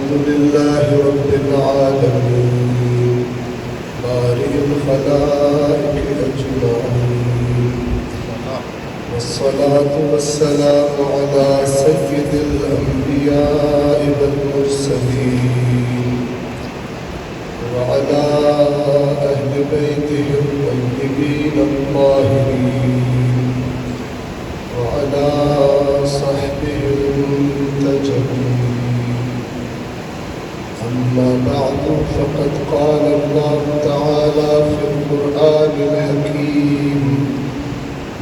الحمد لله رب العالمين بارئ الخلائق أجمعين والصلاة والسلام على سيد الأنبياء والمرسلين وعلى أهل بيته الطيبين الطاهرين وعلى صحبه المنتجبين. أما بعد فقد قال الله تعالى في القرآن الحكيم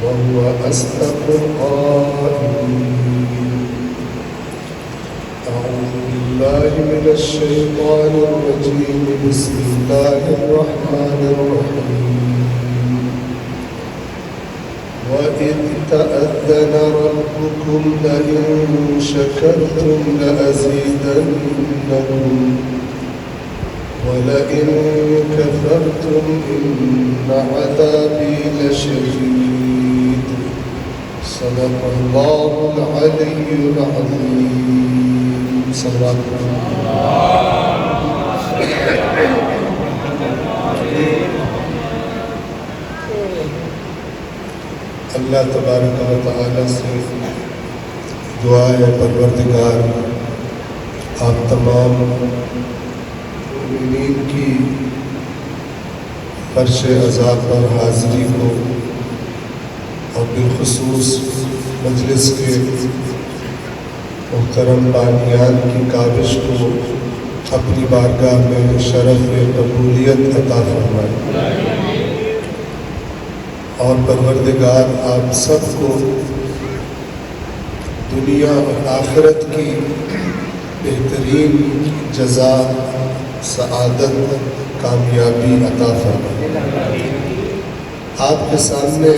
وهو أصدق القائلين: أعوذ بالله من الشيطان الرجيم بسم الله الرحمن الرحيم. وإذ تأذن ربكم لئن شكرتم لأزيدنكم ولئن كفرتم إن عذابي لشديد. صدق الله العلي العظيم. صلى الله اللہ تبارک و تعالی سے دعا ہے پروردگار آپ تمام مومنین کی فرش عزا پر حاضری کو اور بالخصوص مجلس کے محترم بانیان کی کاوش کو اپنی بارگاہ میں شرف قبولیت عطا فرمائے اور پروردگار آپ سب کو دنیا اور آخرت کی بہترین جزا سعادت کامیابی عطا فرمائے۔ آپ کے سامنے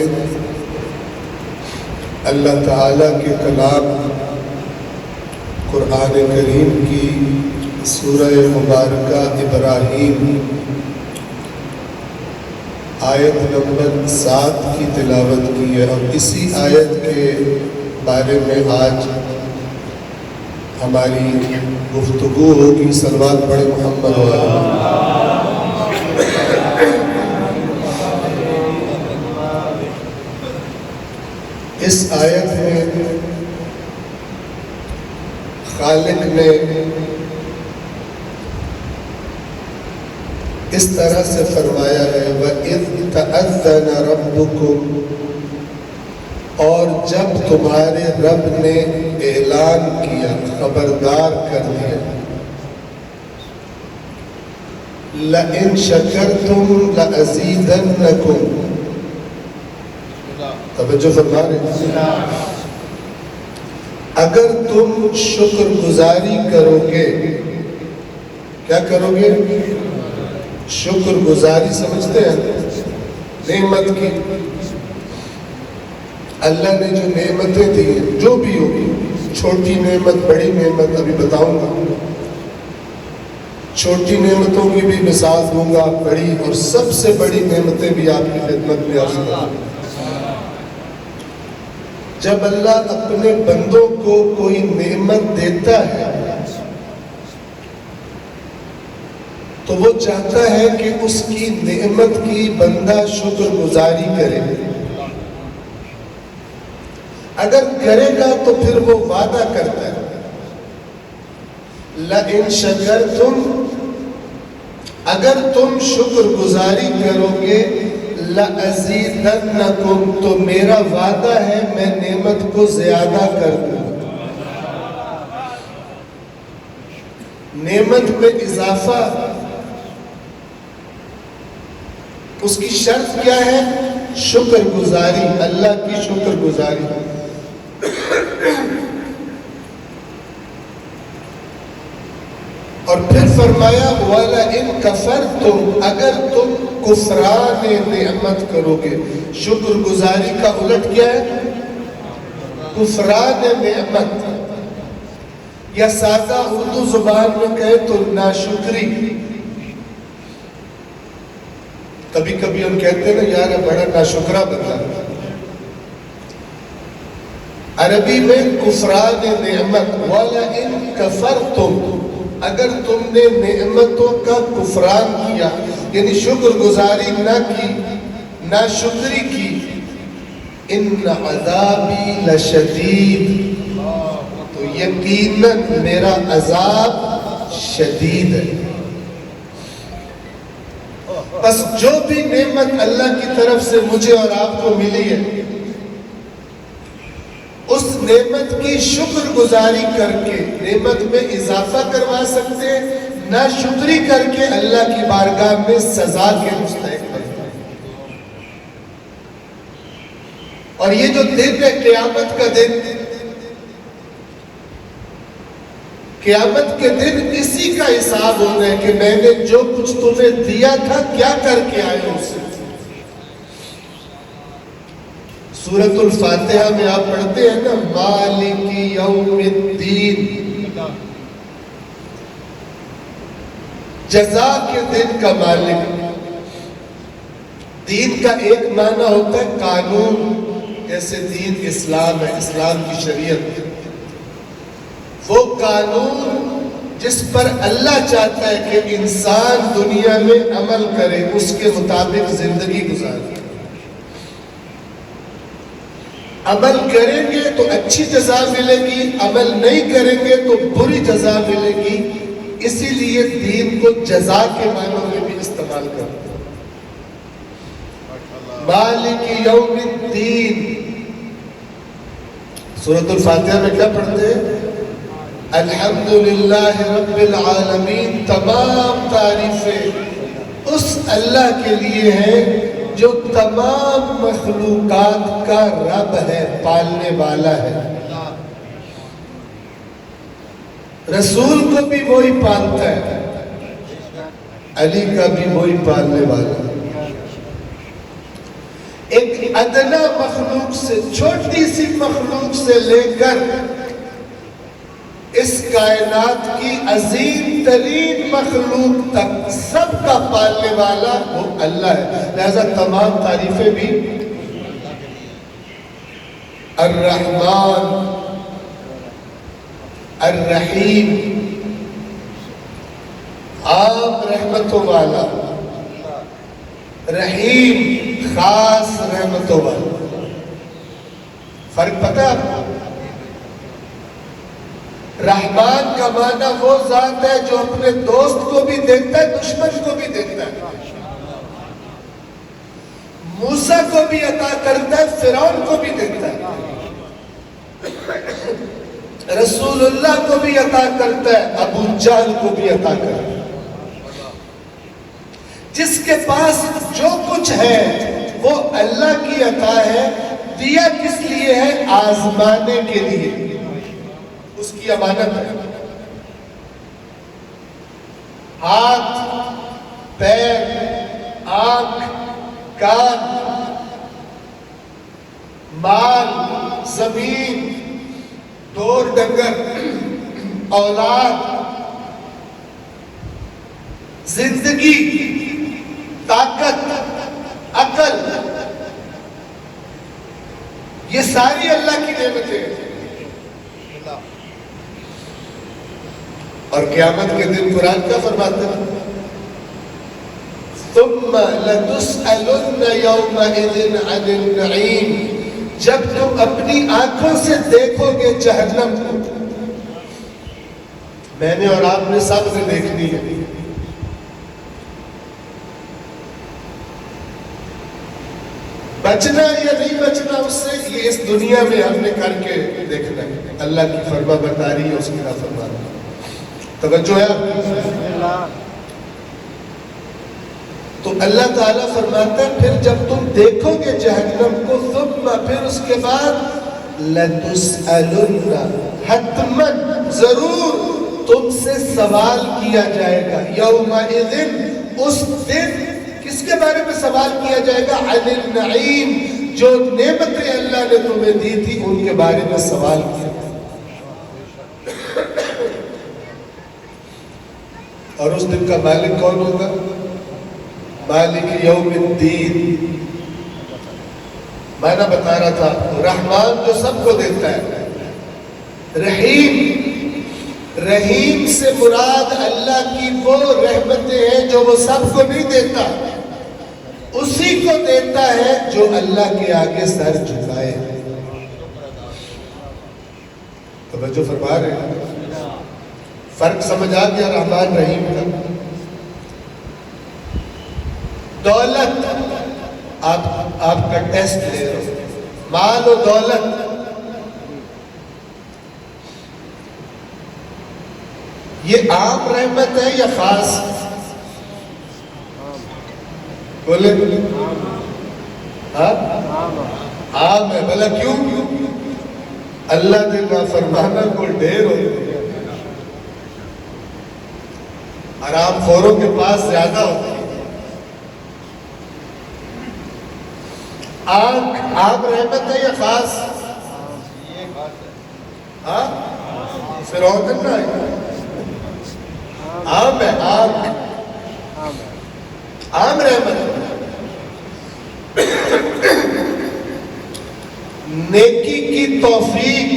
اللہ تعالیٰ کے کلام قرآن کریم کی سورہ مبارکہ ابراہیم آیت نمبر 7 کی تلاوت کی ہے، اور اسی آیت کے بارے میں آج ہماری گفتگو ہوگی۔ صلوات پڑھے محمد والے۔ اس آیت میں خالق نے اس طرح سے فرمایا ہے وَإِذْ تَأَذَّنَ رَبُّكُمْ، اور جب تمہارے رب نے اعلان کیا، خبردار کر دیا، لَإِن شَكَرْتُمْ لَأَزِيدَنَّكُمْ، توجہ فرما رہے ہیں، اگر تم شکر گزاری کرو گے، کیا کرو گے؟ شکر گزاری سمجھتے ہیں نعمت کی۔ اللہ نے جو نعمتیں دی ہیں، جو بھی ہوگی، چھوٹی نعمت بڑی نعمت ابھی بتاؤں گا، چھوٹی نعمتوں کی بھی مثال دوں گا، بڑی اور سب سے بڑی نعمتیں بھی آپ کی خدمت میں عرض کروں گا۔ جب اللہ اپنے بندوں کو کوئی نعمت دیتا ہے تو وہ چاہتا ہے کہ اس کی نعمت کی بندہ شکر گزاری کرے۔ اگر کرے گا تو پھر وہ وعدہ کرتا ہے لَإِن شَكَرْتُمْ، اگر تم شکر گزاری کرو گے لَأَزِيدَنَّكُمْ، تو میرا وعدہ ہے میں نعمت کو زیادہ کر دوں، نعمت میں اضافہ۔ اس کی شرط کیا ہے؟ شکر گزاری، اللہ کی شکر گزاری۔ اور پھر فرمایا وَلَئِن كَفَرْتُمْ، اگر تم کفران نعمت کرو گے۔ شکر گزاری کا الٹ کیا ہے؟ کفران نعمت، یا سادہ اردو زبان میں کہے تو ناشکری۔ کبھی کبھی ہم کہتے ہیں نا یار بڑا ناشکرا بندہ، عربی میں کفران نعمت، وَلَئِن كَفَرْتُمْ، اگر تم نے نعمتوں کا کفران کیا یعنی شکر گزاری نہ کی، ناشکری کی، ان عذابی لشدید، تو یقیناً میرا عذاب شدید ہے۔ بس جو بھی نعمت اللہ کی طرف سے مجھے اور آپ کو ملی ہے، اس نعمت کی شکر گزاری کر کے نعمت میں اضافہ کروا سکتے ہیں، ناشکری کر کے اللہ کی بارگاہ میں سزا کے مستحق بنتے ہیں۔ اور یہ جو دن ہے قیامت کا دن، قیامت کے دن اسی کا حساب ہونا ہے کہ میں نے جو کچھ تمہیں دیا تھا کیا کر کے آئے ہو اسے۔ سورۃ الفاتحہ میں آپ پڑھتے ہیں نا، مالک یوم الدین، جزا کے دن کا مالک۔ دین کا ایک معنی ہوتا ہے قانون، جیسے دین اسلام ہے، اسلام کی شریعت، وہ قانون جس پر اللہ چاہتا ہے کہ انسان دنیا میں عمل کرے، اس کے مطابق زندگی گزارے۔ عمل کریں گے تو اچھی جزا ملے گی، عمل نہیں کریں گے تو بری جزا ملے گی، اسی لیے دین کو جزا کے معنوں میں بھی استعمال کرتے ہیں۔ مالک یوم الدین، سورۃ الفاتحہ میں کیا پڑھتے ہیں؟ الحمدللہ رب العالمین، تمام تعریفیں اس اللہ کے لیے ہیں جو تمام مخلوقات کا رب ہے، پالنے والا ہے۔ رسول کو بھی وہی پالتا ہے، علی کا بھی وہی پالنے والا ہے۔ ایک ادنا مخلوق سے، چھوٹی سی مخلوق سے لے کر اس کائنات کی عظیم ترین مخلوق تک سب کا پالنے والا وہ اللہ ہے، لہذا تمام تعریفیں بھی الرحمن، الرحیم، عام رحمتوں والا، رحیم خاص رحمتوں والا۔ فرق پتہ ہے آپ کو؟ رحمان کا معنی وہ ذات ہے جو اپنے دوست کو بھی دیکھتا ہے، دشمن کو بھی دیکھتا ہے، موسیٰ کو بھی عطا کرتا ہے، فرعون کو بھی دیکھتا ہے، رسول اللہ کو بھی عطا کرتا ہے، ابو جہل کو بھی عطا کرتا ہے۔ جس کے پاس جو کچھ ہے وہ اللہ کی عطا ہے، دیا کس لیے ہے؟ آزمانے کے لیے، اس کی امانت ہے۔ ہاتھ، پیر، آنکھ، کان، مال، زمین، ڈور ڈنگر، اولاد، زندگی، طاقت، عقل، یہ ساری اللہ کی نعمتیں ہیں۔ اور قیامت کے دن قرآن کیا فرماتا ہے؟ ثم لتسألن يومئذ عن النعیم، جب تم اپنی آنکھوں سے دیکھو گے جہنم کو، میں نے اور آپ نے سب سے دیکھنی ہے، بچنا یا نہیں بچنا اس سے، یہ اس دنیا میں ہم نے کر کے دیکھنا ہے۔ اللہ کی فرما برداری ہے، اس کی نافرمانی۔ توجہ ہے تو اللہ تعالیٰ فرماتا ہے پھر جب تم دیکھو گے جہنم کو، ثم پھر اس کے بعد لَتُسْأَلُنَّ، حتماً ضرور تم سے سوال کیا جائے گا، یومئذ اس دن کس کے بارے میں سوال کیا جائے گا؟ عن النعیم، جو نعمتیں اللہ نے تمہیں دی تھی ان کے بارے میں سوال کیا۔ اور اس دن کا مالک کون ہوگا؟ مالک یوم الدین۔ میں نے بتا رہا تھا، رحمان جو سب کو دیتا ہے، رحیم رحیم سے مراد اللہ کی وہ رحمتیں ہیں جو وہ سب کو نہیں دیتا، اسی کو دیتا ہے جو اللہ کے آگے سر جھکائے۔ توجہ فرما رہے ہیں؟ فرق سمجھ آ گیا رحمان رحیم کا؟ دولت آپ کا ٹیسٹ لے رہے ہو، مال و دولت، یہ عام رحمت ہے یا خاص؟ بولے ہاں عام ہے۔ بھلا کیوں؟ اللہ کے نافرمانہ کو ڈھیر ہوتے ہیں، حرام خوروں کے پاس زیادہ ہوتی ہے۔ آنکھ عام رحمت ہے یا خاص؟ ہاں فرعون نہ ہے، عام ہے، عام رحمت ہے۔ نیکی کی توفیق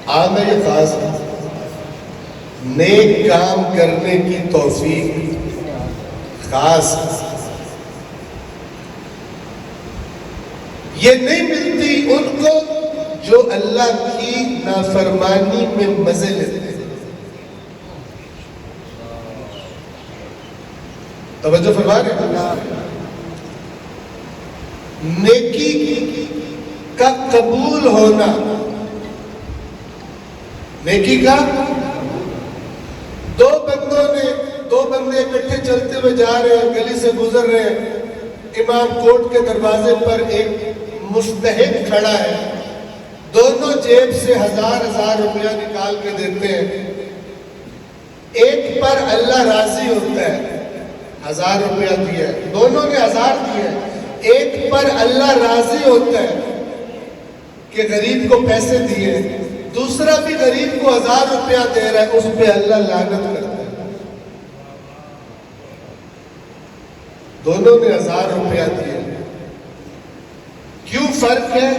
عام ہے یا خاص ہے؟ نیک کام کرنے کی توفیق خاص ہے۔ یہ نہیں ملتی ان کو جو اللہ کی نافرمانی میں مزے لیتے ہیں۔ توجہ فرما رہے ہیں؟ نیکی کا قبول ہونا، نیکی کا دو بندے اکٹھے چلتے ہوئے جا رہے ہیں، گلی سے گزر رہے ہیں، امام کوٹ کے دروازے پر ایک مستحق کھڑا ہے، دونوں جیب سے 1000 روپیہ نکال کے دیتے ہیں، ایک پر اللہ راضی ہوتا ہے، 1000 روپیہ دیا ہے، دونوں نے 1000 دیا ہے، ایک پر اللہ راضی ہوتا ہے کہ غریب کو پیسے دیے، دوسرا بھی غریب کو 1000 روپیہ دے رہا ہے، اس پہ اللہ لعنت کرتا ہے۔ دونوں نے 1000 روپیہ دیے، کیوں فرق ہے؟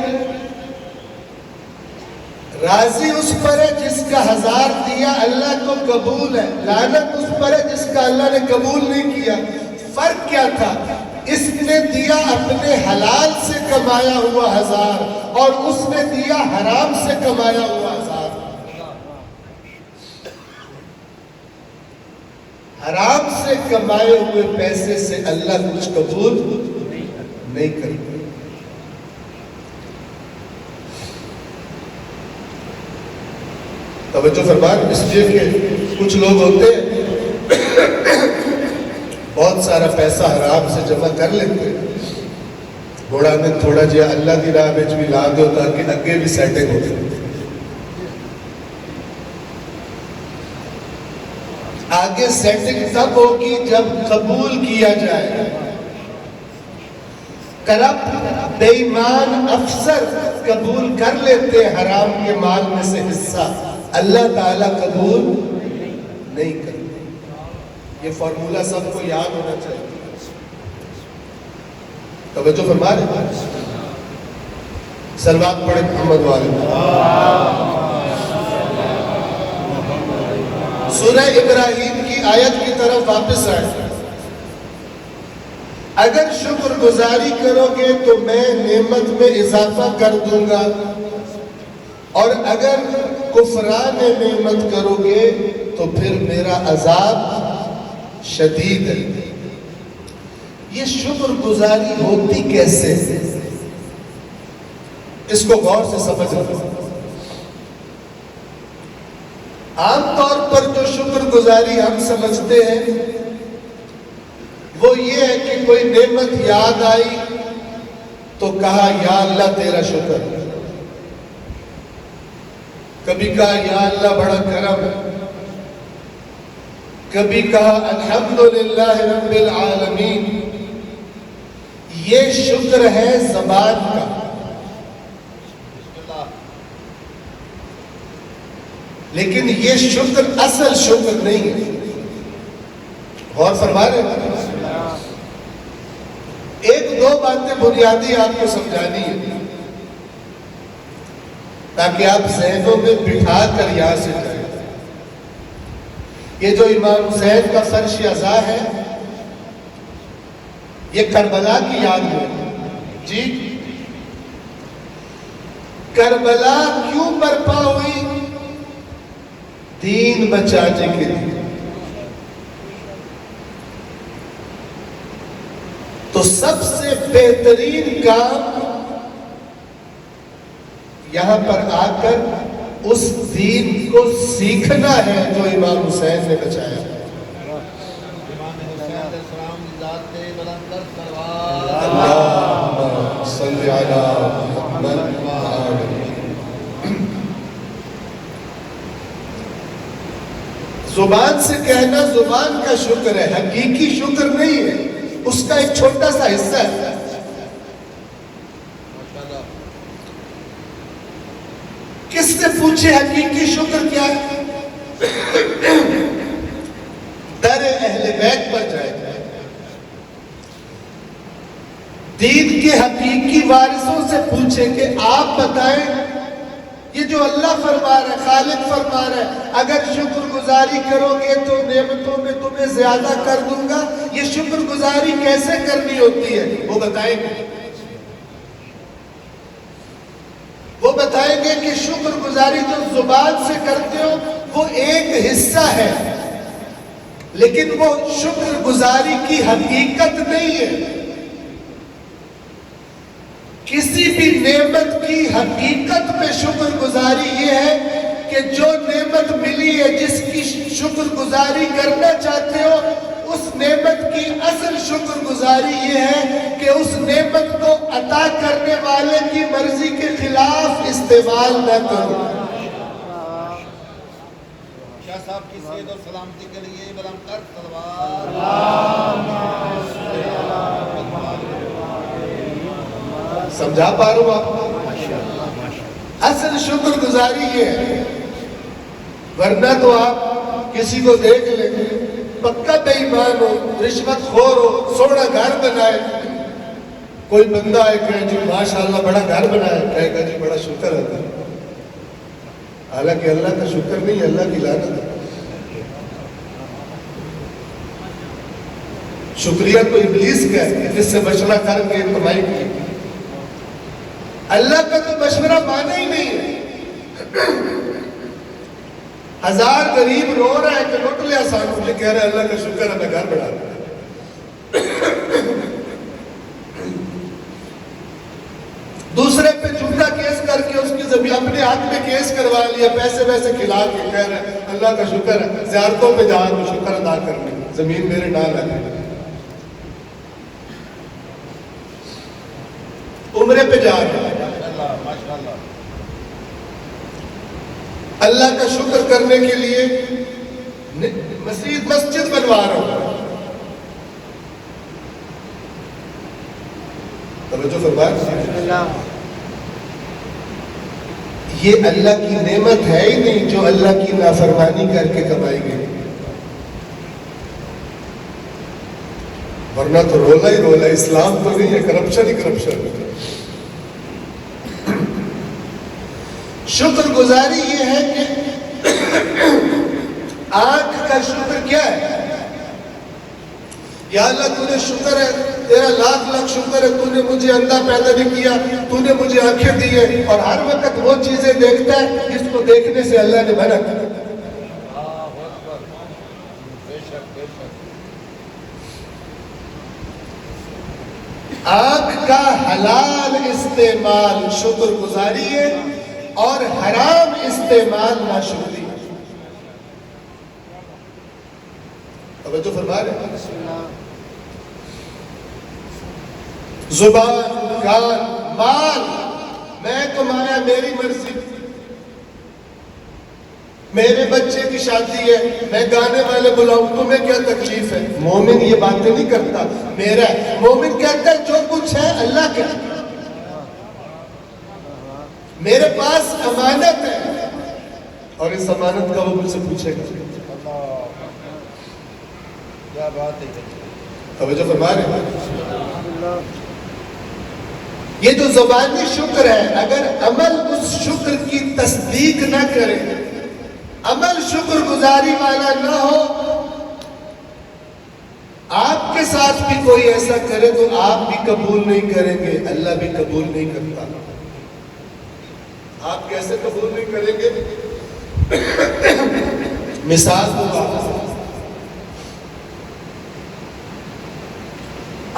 راضی اس پر ہے جس کا 1000 دیا اللہ کو قبول ہے، لعنت اس پر ہے جس کا اللہ نے قبول نہیں کیا۔ فرق کیا تھا؟ اس نے دیا اپنے حلال سے کمایا ہوا 1000 اور اس نے دیا حرام سے کمایا ہوا 1000۔ حرام سے کمائے ہوئے پیسے سے اللہ کچھ قبول نہیں کرتا۔ توجہ فرمان، اس لیے کہ کچھ لوگ ہوتے ہیں بہت سارا پیسہ حرام سے جمع کر لیتے ہیں، گھوڑا میں تھوڑا جہا اللہ کی راہ میں بھی لا دو تاکہ اگے بھی سیٹنگ ہو جائے۔ آگے سیٹنگ تب ہوگی جب قبول کیا جائے۔ کرپٹ بے ایمان افسر قبول کر لیتے حرام کے مال میں سے حصہ، اللہ تعالیٰ قبول نہیں کرتے۔ یہ فارمولہ سب کو یاد ہونا چاہیے۔ توجہ فرما رہے ہیں؟ صلوات پڑھیں محمد والے۔ سورہ ابراہیم کی آیت کی طرف واپس آئیں۔ اگر شکر گزاری کرو گے تو میں نعمت میں اضافہ کر دوں گا، اور اگر کفران نعمت کرو گے تو پھر میرا عذاب شدید ہے۔ یہ شکر گزاری ہوتی کیسے؟ اس کو غور سے سمجھ لو۔ عام طور پر جو شکر گزاری ہم سمجھتے ہیں وہ یہ ہے کہ کوئی نعمت یاد آئی تو کہا یا اللہ تیرا شکر، کبھی کہا یا اللہ بڑا کرم ہے، کبھی کہا الحمدللہ رب العالمین۔ یہ شکر ہے زبان کا، لیکن یہ شکر اصل شکر نہیں ہے۔ غور فرما رہے ہیں؟ ایک دو باتیں بنیادی آپ کو سمجھانی ہے۔ تاکہ آپ ذہنوں میں بٹھا کر یہاں سے جائیں۔ یہ جو امام حسین کا فرش عزا ہے، یہ کربلا کی یاد میں جی۔ کربلا کیوں برپا ہوئی؟ دین بچانے کے لیے۔ تو سب سے بہترین کام یہاں پر آ کر اس دین کو سیکھنا ہے جو امام حسین نے بچایا۔ اللہم صلی علی محمد۔ زبان سے کہنا زبان کا شکر ہے، حقیقی شکر نہیں ہے، اس کا ایک چھوٹا سا حصہ ہے۔ کس سے پوچھے حقیقی شکر کیا ہے؟ در اہل بیت پر جائے، دین کے حقیقی وارثوں سے پوچھے کہ آپ بتائیں یہ جو اللہ فرما رہا ہے، خالق فرما رہا ہے، اگر شکر گزاری کرو گے تو نعمتوں میں تمہیں زیادہ کر دوں گا، یہ شکر گزاری کیسے کرنی ہوتی ہے؟ وہ بتائیں گے۔ وہ بتائیں گے کہ شکر گزاری جو زبان سے کرتے ہو وہ ایک حصہ ہے، لیکن وہ شکر گزاری کی حقیقت نہیں ہے۔ کسی بھی نعمت کی حقیقت میں شکر گزاری یہ ہے کہ جو نعمت ملی ہے جس کی شکر گزاری کرنا چاہتے ہو، اس نعمت کی اصل شکر گزاری یہ ہے کہ اس نعمت کو عطا کرنے والے کی مرضی کے خلاف استعمال نہ کرو۔ شاہ صاحب کی صحت اور سلامتی کے لیے بلند تر صلوات۔ سمجھا پا رہا ہوں آپ کو؟ اصل شکر گزاری یہ ہے، ورنہ تو آپ کسی کو دیکھ لیں پکا بے ایمان ہو، رشوت خور ہو، سونا گھر بنائے، کوئی بندہ ہے کہ جی ماشاءاللہ بڑا گھر بنائے، کہے گا جی بڑا شکر ہے، حالانکہ اللہ کا شکر نہیں، اللہ کی لعنت ہے۔ شکریہ تو ابلیس کا ہے جس سے مشورہ کر کے کمائی کی، اللہ کا تو مشورہ مانا ہی نہیں ہے۔ ہزار غریب رو رہا ہے کہ لوٹ لیا سانو، یہ کہہ رہے اللہ کا شکر ہے میں گھر بڑھا دیا۔ دوسرے پہ جھوٹا کیس کر کے اس کی زمین اپنے ہاتھ میں کیس کروا لیا، پیسے ویسے کھلا کے کہہ رہے اللہ کا شکر ہے، زیارتوں پہ جا تو شکر ادا کرنے، زمین میرے نام ہے، عمرے پہ جا رہے اللہ کا شکر کرنے کے لیے مسجد بنوا رہا ہوں۔ توجہ فرمائیں، یہ اللہ کی نعمت ہے ہی نہیں جو اللہ کی نافرمانی کر کے کمائی گئی، ورنہ تو رولا ہی رولا، اسلام تو نہیں ہے، کرپشن ہی کرپشن ہے۔ شکر گزاری یہ ہے کہ آنکھ کا شکر کیا ہے؟ یا اللہ تو نے شکر ہے، تیرا لاکھ لاکھ شکر ہے، تو نے مجھے اندھا پیدا نہیں کیا، تو نے مجھے آنکھیں دی ہے، اور ہر وقت وہ چیزیں دیکھتا ہے جس کو دیکھنے سے اللہ نے منع کیا۔ آنکھ کا حلال استعمال شکر گزاری ہے، اور حرام استعمال ناشکری۔ توجہ فرما رہے ہیں؟ زبان، کان، مال میں کمایا، میری مرضی، میرے بچے کی شادی ہے، میں گانے والے بلاؤں، تمہیں کیا تکلیف ہے؟ مومن یہ باتیں نہیں کرتا، میرا ہے۔ مومن کہتا ہے جو کچھ ہے اللہ کا، میرے پاس امانت ہے، اور اس امانت کا وہ مجھ سے پوچھے گا۔ توجہ فرما رہے ہیں؟ یہ جو زبانی شکر ہے، اگر عمل اس شکر کی تصدیق نہ کرے، عمل شکر گزاری والا نہ ہو، آپ کے ساتھ بھی کوئی ایسا کرے تو آپ بھی قبول نہیں کریں گے، اللہ بھی قبول نہیں کرتا۔ آپ کیسے قبول نہیں کریں گے؟ مثال دوں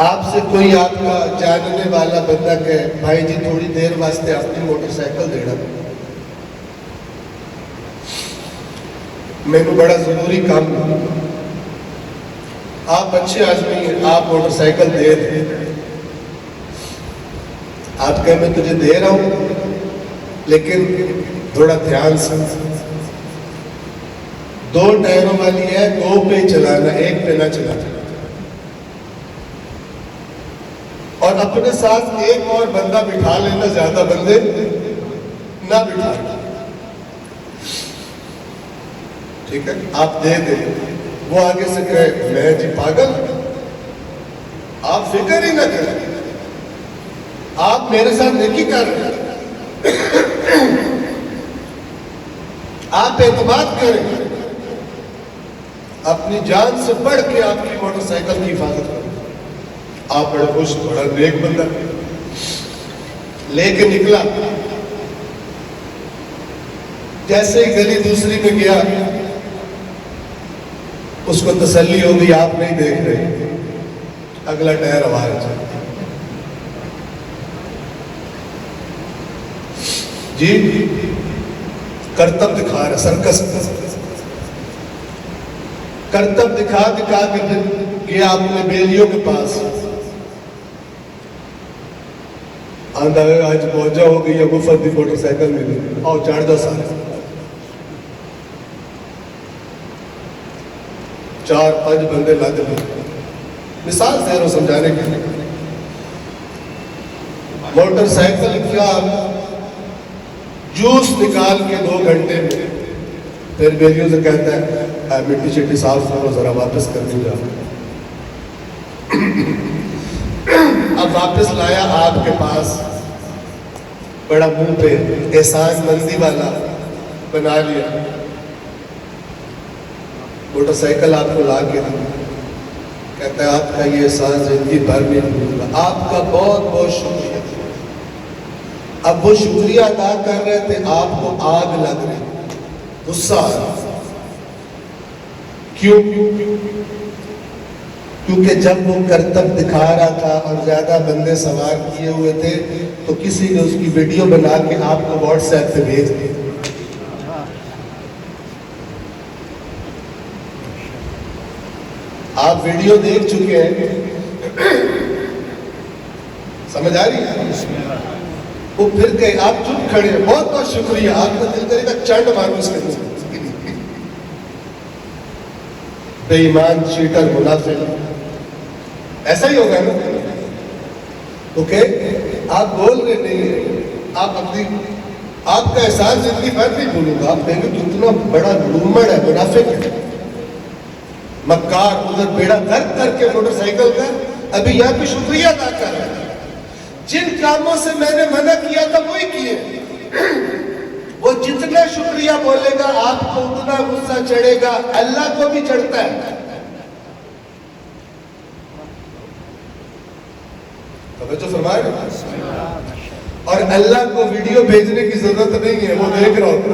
آپ سے کوئی آپ کا جاننے والا بندہ کہے بھائی جی تھوڑی دیر واسطے اپنی موٹر سائیکل دینا، میں کو بڑا ضروری کام ہے، آپ اچھے آدمی ہیں، آپ موٹر سائیکل دے دیں، آپ کہیں میں تجھے دے رہا ہوں لیکن تھوڑا دھیان سے، 2 ٹائروں والی ہے، 2 پہ چلانا، 1 پہ نہ چلانا، اور اپنے ساتھ ایک اور بندہ بٹھا لینا، زیادہ بندے نہ بٹھانا، ٹھیک ہے؟ آپ دے دیں، وہ آگے سے کہے میں جی پاگل، آپ فکر ہی نہ کریں، آپ میرے ساتھ نیکی کر رہے ہیں، آپ اعتماد کریں، اپنی جان سے بڑھ کے آپ کی موٹر سائیکل کی حفاظت کریں، آپ بڑا خوش، بڑا نیک بندہ لے کے نکلا، جیسے ہی گلی دوسری میں گیا اس کو تسلی ہوگی آپ نہیں دیکھ رہے، اگلا ٹائر آواز جی کرتب دکھا رہا، سرکس کرتب دکھا دکھا کے گیا اپنے بیلیوں کے پاس، آندھا ہے آج پہنچا ہو گئی ہے مفت دی موٹر سائیکل ملی، آؤ چڑھ جاؤ سارے، 4-5 بندے لاتے ہیں، مثال دے رہا ہوں سمجھانے کے لیے، موٹر سائیکل کیا جوس نکال کے 2 گھنٹے میں، پھر بیلیوں سے کہتا ہے مٹی شٹی صاف کرو ذرا واپس کر دیں جا، اب واپس لایا آپ کے پاس، بڑا منہ پہ احسان مندی والا بنا لیا، موٹر سائیکل آپ کو لا کے دی، کہتا ہے آپ کا یہ احسان زندگی بھر نہیں بھولوں گا، آپ کا بہت بہت شکریہ۔ اب وہ شکریہ ادا کر رہے تھے، آپ کو آگ لگ رہی، غصہ آ رہا، کیوں؟ کیونکہ جب وہ کرتب دکھا رہا تھا اور زیادہ بندے سوار کیے ہوئے تھے تو کسی نے اس کی ویڈیو بنا کے آپ کو واٹس ایپ پہ بھیج دی، آپ ویڈیو دیکھ چکے ہیں، سمجھ آ رہی ہے؟ وہ پھر کہیں آپ چپ کھڑے ہیں، بہت بہت شکریہ، آپ کا دل کرے گا چنڈ مارو اس کے منہ، بے ایمان، چیٹر، منافق، ایسا ہی ہوگا نا؟ اوکے آپ بول رہے نہیں، آپ کا احساس زندگی بھر نہیں بھولوں گا، آپ کہیں گے کتنا بڑا لومڑ ہے، منافق ہے، مکار، ادھر بیڑا گرک کر کے موٹر سائیکل کا ابھی یہاں پہ شکریہ ادا کر رہا ہے، جن کاموں سے میں نے منع کیا تھا وہی کیے، وہ جتنا شکریہ بولے گا آپ کو اتنا غصہ چڑھے گا، اللہ کو بھی چڑھتا ہے، توجہ فرمائے، اور اللہ کو ویڈیو بھیجنے کی ضرورت نہیں ہے، وہ دیکھ رہا ہوتا ہے،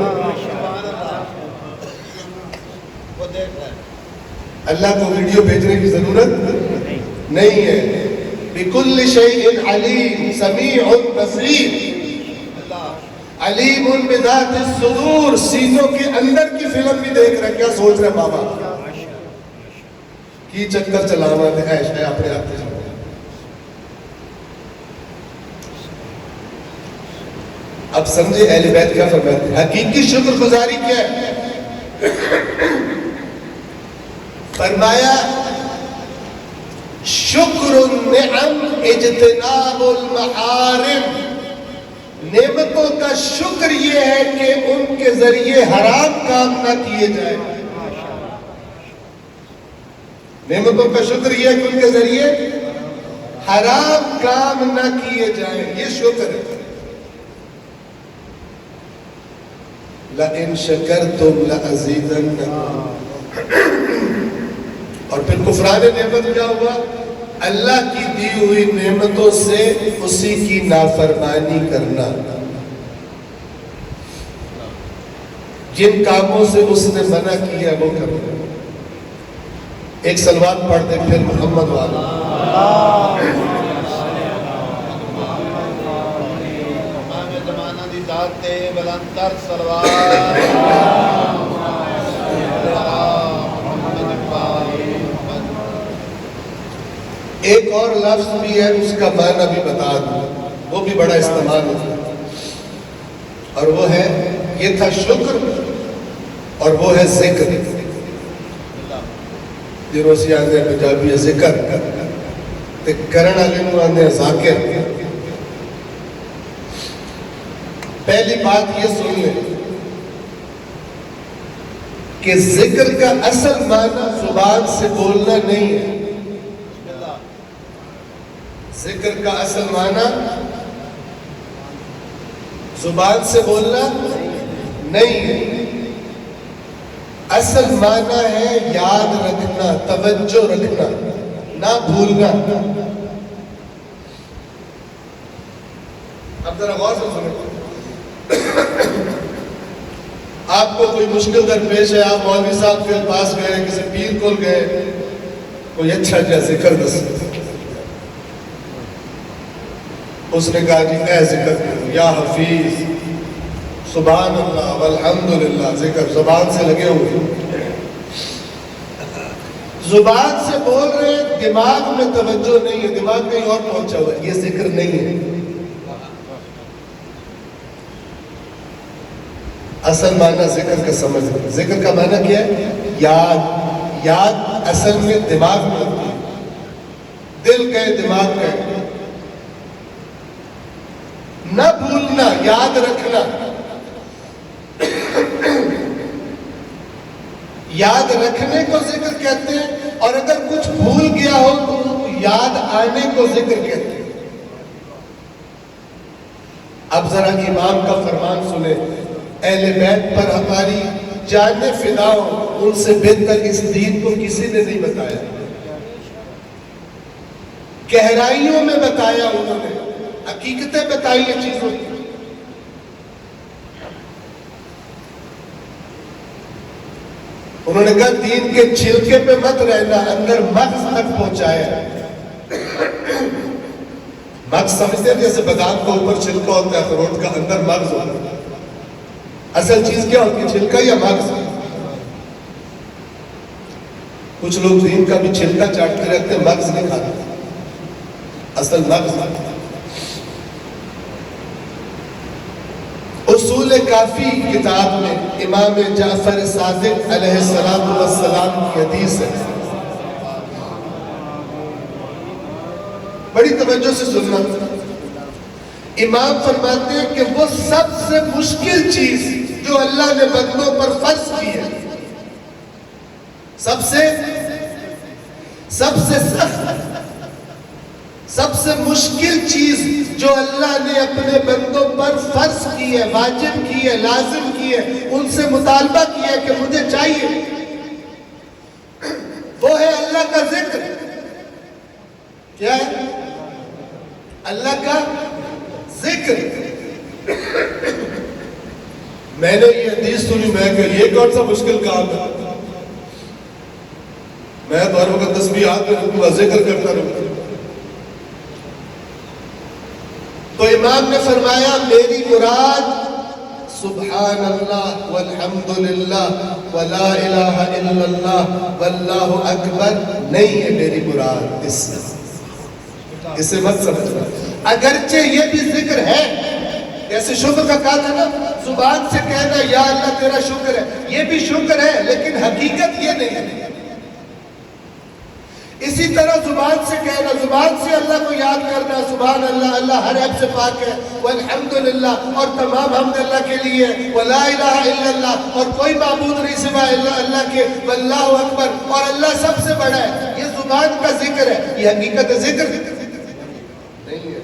اللہ کو ویڈیو بھیجنے کی ضرورت نہیں ہے، بِكُلِّ شَيْءٍ عَلِيمٌ سَمِيعٌ بَصِيرٌ، علیم بذات الصدور، سینوں کے اندر کی فلم بھی دیکھ رہے، کیا سوچ رہے بابا کی چکر چلانا ہے، عیش ہے اپنے آپ سے، اب سمجھے اہل بیت کیا فرماتے ہیں، حقیقی شکر گزاری کیا ہے؟ فرمایا شکر النعم اجتناب المحارم، نعمتوں کا شکر یہ ہے کہ ان کے ذریعے حرام کام نہ کیے جائیں، نعمتوں کا شکر یہ ہے کہ ان کے ذریعے حرام کام نہ کیے جائیں، یہ شکر ہے۔ لَإِن شَكَرْتُمْ لَأَزِيدَنَّكُمْ۔ اور پھر کفران نعمت کیا ہوا؟ اللہ کی دی ہوئی نعمتوں سے اسی کی نافرمانی کرنا، جن کاموں سے اس نے منع کیا وہ کرنا۔ ایک صلوات پڑھ دیں پھر محمد والا۔ امام زمانہ دی ذات تے بلند تر صلوات۔ ایک اور لفظ بھی ہے، اس کا معنی بھی بتا دوں، وہ بھی بڑا استعمال ہوتا ہے، اور وہ ہے، یہ تھا شکر اور وہ ہے ذکر۔ جنہوں سے آنے پنجابی ہے ذکر، تے کرن والے نوں آنے ذاکر۔ پہلی بات یہ سن لیں کہ ذکر کا اصل معنی زبان سے بولنا نہیں ہے۔ ذکر کا اصل معنی زبان سے بولنا نہیں ہے، اصل معنی ہے یاد رکھنا، توجہ رکھنا، نہ بھولنا۔ اب ذرا غور سے سنیں، آپ کو کوئی مشکل درپیش ہے، آپ مولوی صاحب کے پاس گئے، کسی پیر کو گئے، کوئی اچھا جا ذکر دس، اس نے کہا جی اے ذکر کرو، یا حفیظ، سبحان اللہ والحمدللہ، ذکر زبان سے لگے ہوئے، زبان سے بول رہے ہیں، دماغ میں توجہ نہیں ہے، دماغ کہیں اور پہنچا ہوا ہے، یہ ذکر نہیں ہے۔ اصل معنی ذکر کا سمجھ لیں، ذکر کا معنی کیا ہے؟ یاد۔ یاد اصل میں دماغ میں ہوتی ہے، دل کہے دماغ کہے، نہ بھولنا، یاد رکھنا۔ یاد رکھنے کو ذکر کہتے ہیں، اور اگر کچھ بھول گیا ہو تو یاد آنے کو ذکر کہتے ہیں۔ اب ذرا امام کا فرمان سنیں، اہل بیت پر ہماری جانیں فدا ہو، ان سے بہتر اس دین کو کسی نے نہیں بتایا، گہرائیوں میں بتایا انہوں نے، حقیقتیں بتائی ہیں چیزوں کی۔ انہوں نے کہا دین کے چھلکے پہ مت رہنا، اندر مغز تک پہنچایا۔ مغز سمجھتے ہیں جیسے بادام کا اوپر چھلکا ہوتا ہے، اخروٹ کا اندر مغز ہوتا ہے۔ اصل چیز کیا ہوتی ہے، چھلکا یا مغز؟ کچھ لوگ دین کا بھی چھلکا چاٹتے رہتے ہیں، مغز نہیں کھاتے، اصل مغز۔ اصول کافی کتاب میں امام جعفر صادق علیہ السلام کی حدیث ہے، بڑی توجہ سے سننا۔ امام فرماتے ہیں کہ وہ سب سے مشکل چیز جو اللہ نے بندوں پر فرض کی ہے، سب سے سخت، سب سے مشکل چیز جو اللہ نے اپنے بندوں پر فرض کی ہے، واجب کی ہے، لازم کی ہے، ان سے مطالبہ کیا ہے کہ مجھے چاہیے، وہ ہے اللہ کا ذکر۔ کیا ہے؟ اللہ کا ذکر۔ میں نے یہ حدیث سنی، میں کہ یہ کون سا مشکل کام ہے، میں تو ہر وقت تسبیحات میں رکھوں گا، ذکر کرتا رہوں گا۔ تو امام نے فرمایا میری مراد سبحان اللہ والحمدللہ ولا الہ الا اللہ واللہ اکبر نہیں ہے، میری مراد اسے مت سمجھنا۔ اگرچہ یہ بھی ذکر ہے، جیسے شکر کا کہا تھا نا، زبان سے کہنا یا اللہ تیرا شکر ہے، یہ بھی شکر ہے، لیکن حقیقت یہ نہیں ہے۔ اسی طرح زبان سے کہنا، زبان سے اللہ کو یاد کرنا، سبحان اللہ، اللہ ہر عیب سے پاک ہے، والحمدللہ، اور تمام حمد اللہ کے لیے، ولا الہ الا اللہ، اور کوئی معبود نہیں سوائے اللہ کے، واللہ اکبر، اور اللہ سب سے بڑا ہے، یہ زبان کا ذکر ہے، یہ حقیقت ذکر نہیں ہے.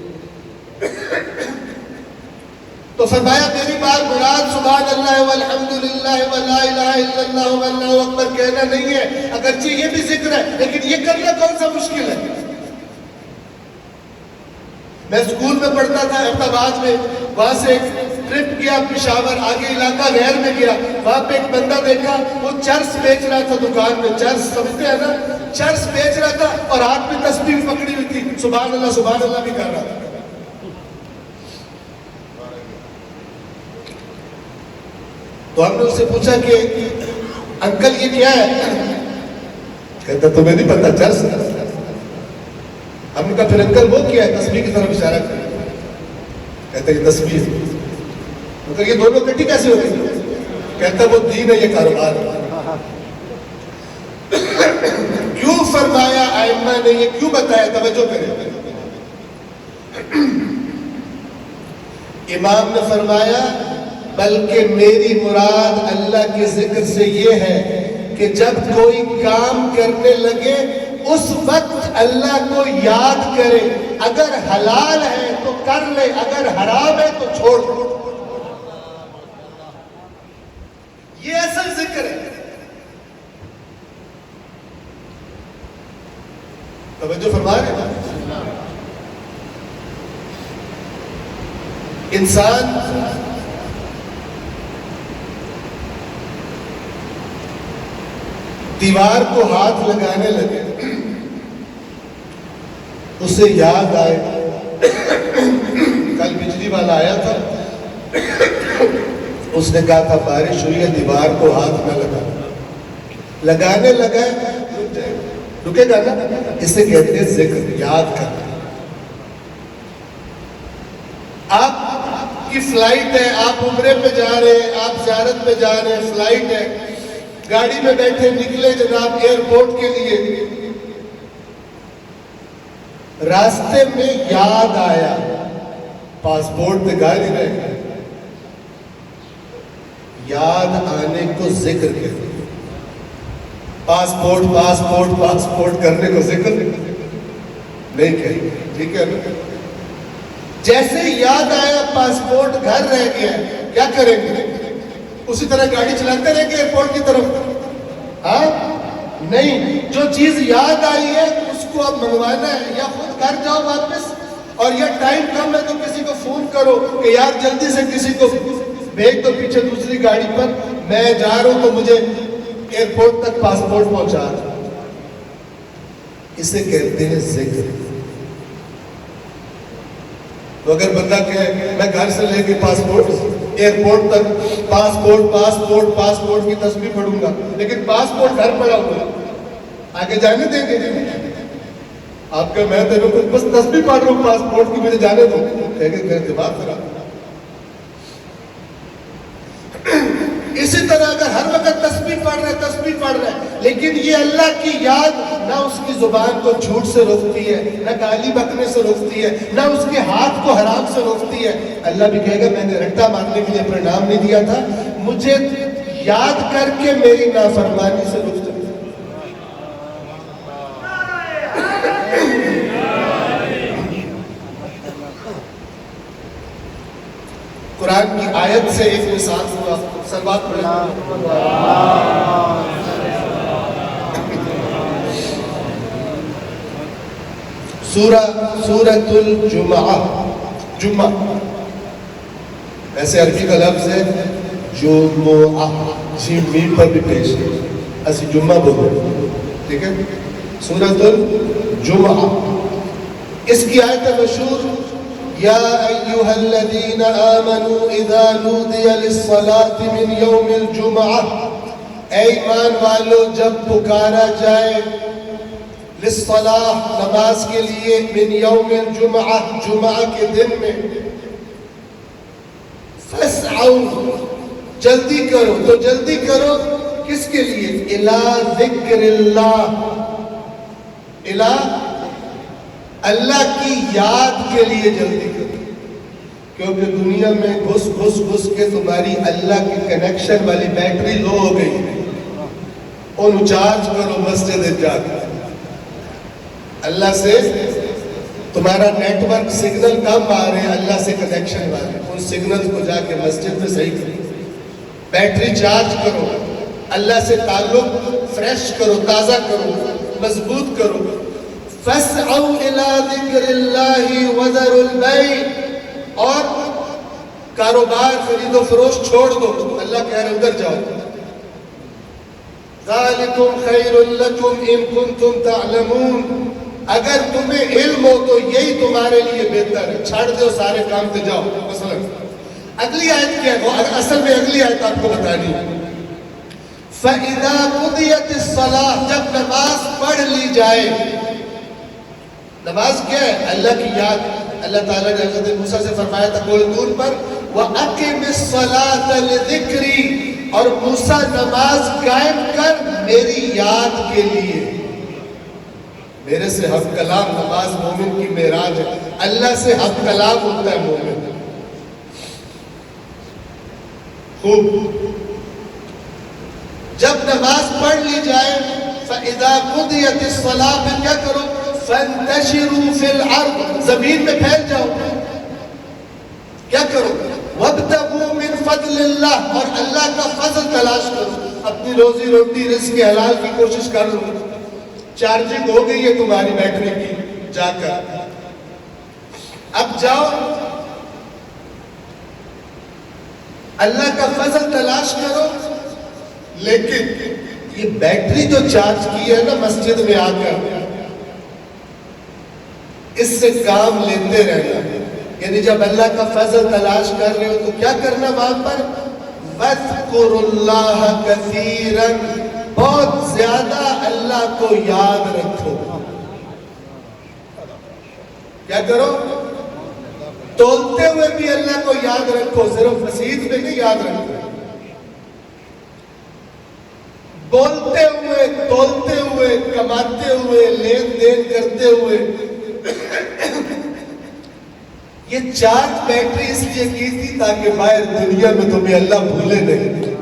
تو فرمایا میری بات مراد سبحان اللہ والحمدللہ ولا الہ الا اللہ واللہ اکبر کہنا نہیں ہے، اگرچہ یہ بھی ذکر ہے لیکن یہ کرنا کون سا مشکل ہے. میں اسکول میں پڑھتا تھا احمدآباد میں، وہاں سے ایک ٹرپ کیا پشاور، آگے علاقہ غیر میں گیا، وہاں پہ ایک بندہ دیکھا وہ چرس بیچ رہا تھا دکان میں. چرس سمجھتے ہیں نا، چرس بیچ رہا تھا اور ہاتھ میں تسبیح پکڑی ہوئی تھی، سبحان اللہ بھی کر رہا تھا. تو ہم نے اس سے پوچھا کہ انکل یہ کیا ہے؟ کہتا تمہیں نہیں پتا چرس. ہم نے کہا پھر انکل وہ کیا ہے؟ تسبیح کی طرف اشارہ کیا. کہتا یہ تسبیح. مگر یہ دونوں کٹی کیسے ہو گئی؟ کہتا وہ دین ہے، یہ کاروبار ہے. کیوں فرمایا ائمہ نے، یہ کیوں بتایا؟ توجہ کریں. امام نے فرمایا بلکہ میری مراد اللہ کے ذکر سے یہ ہے کہ جب کوئی کام کرنے لگے اس وقت اللہ کو یاد کرے. اگر حلال ہے تو کر لے، اگر حرام ہے تو چھوڑ دے. یہ اصل ذکر ہے. توجہ فرما رہے ہیں. انسان دیوار کو ہاتھ لگانے لگے، اسے یاد آئے کل بجلی والا آیا تھا، اس نے کہا تھا بارش ہوئی ہے دیوار کو ہاتھ نہ لگا. لگانے لگا، رکے گا نا. اسے کہتے ہیں ذکر، یاد کرنا. آپ کی فلائٹ ہے، آپ عمرے پہ جا رہے ہیں، آپ زیارت پہ جا رہے ہیں، فلائٹ ہے، گاڑی میں بیٹھے نکلے جناب ایئرپورٹ کے لیے، راستے میں یاد آیا پاسپورٹ دکھا نہیں رہے. یاد آنے کو ذکر کہتے ہیں. پاسپورٹ پاسپورٹ پاسپورٹ کرنے کو ذکر نہیں کہیں. ٹھیک ہے نا؟ جیسے یاد آیا پاسپورٹ گھر رہ گیا، کیا کریں گے؟ اسی طرح گاڑی چلاتے رہیں گے ایئرپورٹ کی طرف؟ ہاں نہیں. جو چیز یاد آئی ہے اس کو اب منگوانا ہے، یا خود گھر جاؤ واپس، اور یا ٹائم کم ہے تو کسی کو فون کرو کہ یار جلدی سے کسی کو بھیج دو پیچھے دوسری گاڑی پر، میں جا رہا ہوں تو مجھے ایئرپورٹ تک پاسپورٹ پہنچا دو. اسے کہتے ہیں ذکر. تو اگر بندہ کہے میں گھر سے لے کے پاسپورٹ ایئرپورٹ تک پاسپورٹ پاسپورٹ پاسپورٹ کی تسبیح پڑھوں گا، لیکن پاسپورٹ گھر پڑا ہوا ہے، آگے جانے دیں گے؟ آپ کا میں تو بس تسبیح پڑھ رہا ہوں پاسپورٹ کی، مجھے جانے دو. کہہ کے میرا دماغ خراب. اسی طرح اگر ہر وقت تسبیح پڑھ رہے ہیں لیکن یہ اللہ کی یاد نہ اس کی زبان کو جھوٹ سے روکتی ہے، نہ گالی بکنے سے روکتی ہے، نہ اس کے ہاتھ کو حرام سے روکتی ہے، اللہ بھی کہے گا میں نے رٹا مارنے کے لیے پرنام نہیں دیا تھا، مجھے یاد کر کے میری نافرمانی سے رک جائے. قرآن کی آیت سے ایک مثال ہوا. سلوات پڑھیں. سورۃ الجمعہ. جمعہ ایسے عربی کا لفظ ہے جمعہ، جیم میم پر بھی پیش ہے، ایسی جمعہ بولو. ٹھیک ہے؟ سورۃ الجمعہ. اس کی آیت مشہور یا ایہا الذین آمنوا اذا نودی للصلاة من یوم الجمعہ، اے ایمان والو جب پکارا جائے للصلاة نماز کے لیے، من یوم الجمعہ جمعہ کے دن میں، فاسعوا جلدی کرو. تو جلدی کرو کس کے لیے؟ الی ذکر اللہ، الی اللہ کی یاد کے لیے جلدی کرو. کیونکہ دنیا میں گھس کے تمہاری اللہ کی کنیکشن والی بیٹری لو ہو گئی ہے. ان چارج کرو مسجد جا کر. اللہ سے تمہارا نیٹ ورک سگنل کم آ رہے ہیں اللہ سے کنیکشن والے، ان سگنل کو جا کے مسجد میں صحیح کرو، بیٹری چارج کرو، اللہ سے تعلق فریش کرو، تازہ کرو، مضبوط کرو۔ فَاسْعَوْا إِلَىٰ ذِكْرِ اللَّهِ وَذَرُوا الْبَيْعَ، اور کاروبار خرید و فروخت چھوڑ دو، اللہ کہہ رہے ادھر جاؤ۔ ذَلِكُمْ خَيْرٌ لَكُمْ إِن كُنتُمْ تَعْلَمُونَ، اگر تمہیں علم ہو تو یہی تمہارے لیے بہتر ہے، چھاڑ دو سارے کام پہ جاؤ۔ مثلا اگلی آیت کیا ہے؟ اصل میں اگلی آیت آپ کو بتانی ہے۔ فَإِذَا قُضِيَتِ الصَّلَاةُ، جب نماز پڑھ لی جائے۔ نماز کیا ہے؟ اللہ کی یاد۔ اللہ تعالیٰ نے حضرت موسیٰ سے فرمایا تھا کوئی دور پر وَأَقِمِ الصَّلَاةَ لِذِكْرِي، اور موسیٰ نماز قائم کر میری یاد کے لیے۔ میرے سے ہم کلام نماز مومن کی معراج ہے، اللہ سے ہم کلام ہوتا ہے مومن۔ خوب، جب نماز پڑھ لی جائے فَإِذَا قُضِيَتِ الصَّلَاةُ، پھر کیا کرو؟ فَانْتَشِرُوا فِي الْأَرْضِ، زمین میں پھیل جاؤ۔ کیا کرو؟ وَابْتَغُوا مِنْ فَضْلِ اللَّهِ، اور اللہ کا فضل تلاش کرو، اپنی روزی روٹی رزق حلال کی کوشش کر لو۔ چارجنگ ہو گئی ہے تمہاری بیٹری کی، جا کر اب جاؤ اللہ کا فضل تلاش کرو۔ لیکن یہ بیٹری جو چارج کی ہے نا مسجد میں آ کر، اس سے کام لیتے رہنا، یعنی جب اللہ کا فضل تلاش کر رہے ہو تو کیا کرنا وہاں پر؟ وَاذْكُرُوا اللَّهَ كَثِيرًا، بہت زیادہ اللہ کو یاد رکھو۔ کیا کرو؟ تولتے ہوئے بھی اللہ کو یاد رکھو، صرف مسجد میں نہیں یاد رکھو، بولتے ہوئے، تولتے ہوئے، کماتے ہوئے، لین دین کرتے ہوئے۔ یہ چارج بیٹری اس لیے کی تھی تاکہ باہر دنیا میں تمہیں اللہ بھولے نہیں۔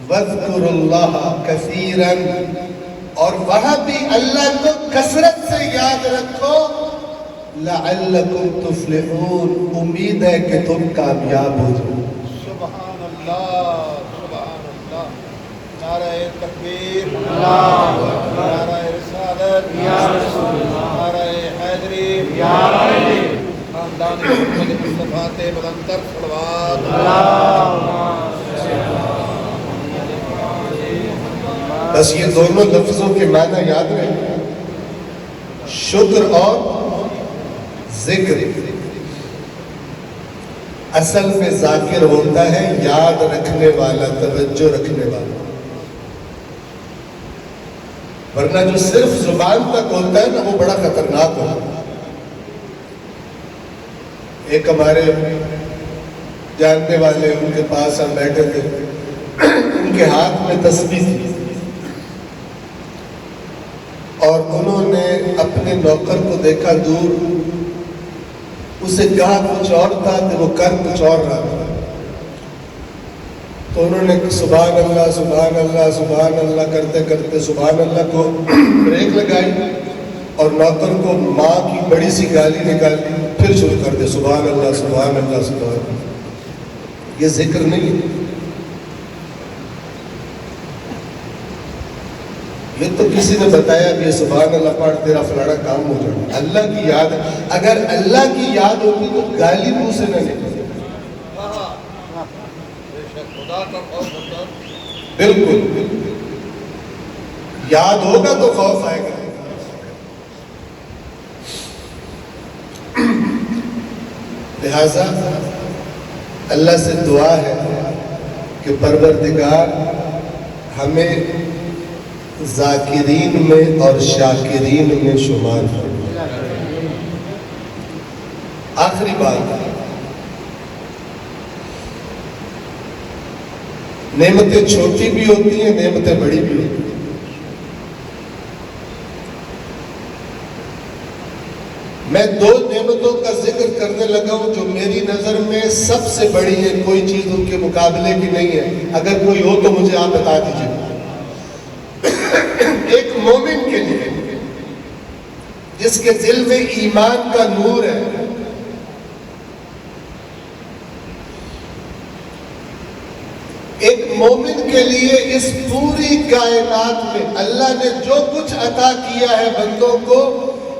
وَاذْكُرُوا اللَّهَ كَثِيرًا، اور وہاں بھی اللہ کو کثرت سے یاد رکھو۔ لَعَلَّكُمْ تُفْلِحُونَ، امید ہے کہ تم کامیاب ہو جاؤ۔ سبحان اللہ، سبحان اللہ، نعرہ تکبیر، نعرہ رسالت، نعرہ حیدری، خاندان محمد مصطفیٰ تے بلندر صلوات۔ بس یہ دونوں لفظوں کے معنی یاد رہے، شکر اور ذکر۔ اصل میں ذاکر ہوتا ہے یاد رکھنے والا، توجہ رکھنے والا، ورنہ جو صرف زبان تک ہوتا ہے نا وہ بڑا خطرناک ہوتا ہے۔ ایک ہمارے جاننے والے، ان کے پاس ہم بیٹھے تھے، ان کے ہاتھ میں تسبیح تھی، اور انہوں نے اپنے نوکر کو دیکھا دور، اسے کہا کچھ اور تھا کہ وہ کر کچھ اور رہا تھا، تو انہوں نے سبحان اللہ سبحان اللہ سبحان اللہ کرتے کرتے سبحان اللہ کو بریک لگائی، اور نوکر کو ماں کی بڑی سی گالی نکالی، پھر شروع کر دے سبحان اللہ سبحان اللہ سبحان اللہ۔ یہ ذکر نہیں ہے، یہ تو کسی نے بتایا کہ سبحان اللہ پڑھ تیرا فلانا کام ہو جانا۔ اللہ کی یاد، اگر اللہ کی یاد ہوتی تو گالی منہ سے نہ نکلتی۔ بالکل، یاد ہوگا تو خوف آئے گا۔ لہذا اللہ سے دعا ہے کہ پروردگار ہمیں ذاکرین میں اور شاکرین میں شمار فرمائے۔ آخری بات، نعمتیں چھوٹی بھی ہوتی ہیں، نعمتیں بڑی بھی ہوتی ہیں۔ میں دو نعمتوں کا ذکر کرنے لگا ہوں جو میری نظر میں سب سے بڑی ہے، کوئی چیز ان کے مقابلے کی نہیں ہے، اگر کوئی ہو تو مجھے آپ بتا دیجیے۔ ایک مومن کے لیے جس کے دل میں ایمان کا نور ہے، ایک مومن کے لیے اس پوری کائنات میں اللہ نے جو کچھ عطا کیا ہے بندوں کو،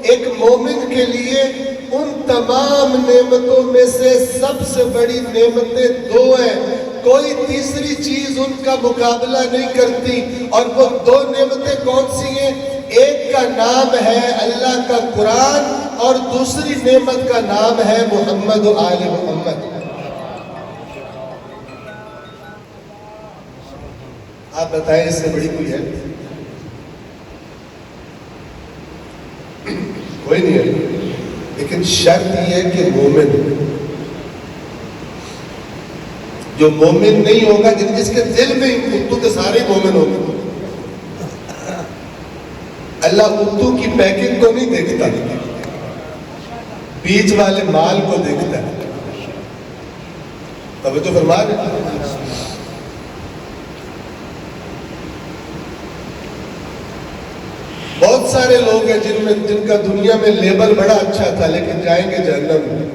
ایک مومن کے لیے ان تمام نعمتوں میں سے سب سے بڑی نعمتیں دو ہیں، کوئی تیسری چیز ان کا مقابلہ نہیں کرتی۔ اور وہ دو نعمتیں کون سی ہیں؟ ایک کا نام ہے اللہ کا قرآن، اور دوسری نعمت کا نام ہے محمد و آل محمد۔ آپ بتائیں اس سے بڑی کوئی ہے؟ کوئی نہیں ہے، لیکن شرط یہ ہے کہ مومن، جو مومن نہیں ہوگا، جس کے دل میں اردو کے سارے مومن ہوگا، اللہ اردو کی پیکنگ کو نہیں دیکھتا، بیچ والے مال کو دیکھتا ہے۔ توجہ فرما رہے؟ بہت سارے لوگ ہیں جن کا دنیا میں لیبل بڑا اچھا تھا، لیکن جائیں گے جہنم میں،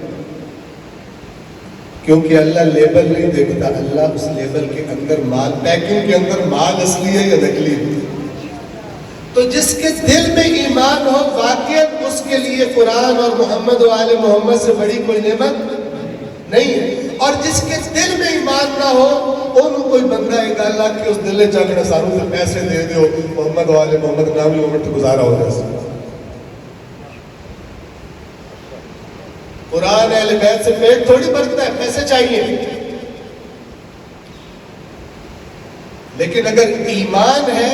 کیونکہ اللہ لیبل نہیں دیکھتا، اللہ اس لیبل کے اندر مال، پیکنگ کے اندر مال اصلی ہے یا نکلی ہے۔ تو جس کے دل میں ایمان ہو، واقعاً اس کے لیے قرآن اور محمد و آل محمد سے بڑی کوئی نعمت نہیں ہے۔ اور جس کے دل میں ایمان نہ ہو، ان کوئی بندہ ایک اللہ کے اس دل جاگڑا ساروں سے پیسے دے دیو، محمد و آل محمد نام لی عمر تو گزارا ہو جائے۔ قرآن اہل بیت سے پیٹ تھوڑی بھرتا ہے، پیسے چاہیے۔ لیکن اگر ایمان ہے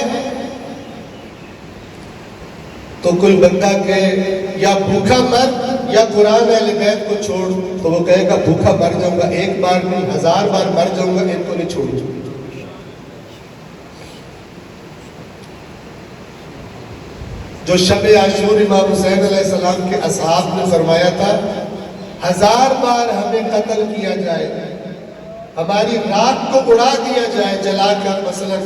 تو کوئی بندہ کہے یا بھوکا مر یا قرآن اہل بیت کو چھوڑ، تو وہ کہے گا بھوکا مر جاؤں گا، ایک بار نہیں 1000 بار مر جاؤں گا، ان کو نہیں چھوڑوں گا۔ جو شب عاشور امام حسین علیہ السلام کے اصحاب نے فرمایا تھا، 1000 بار ہمیں قتل کیا جائے، ہماری رات کو اڑا دیا جائے جلا کر مثلا،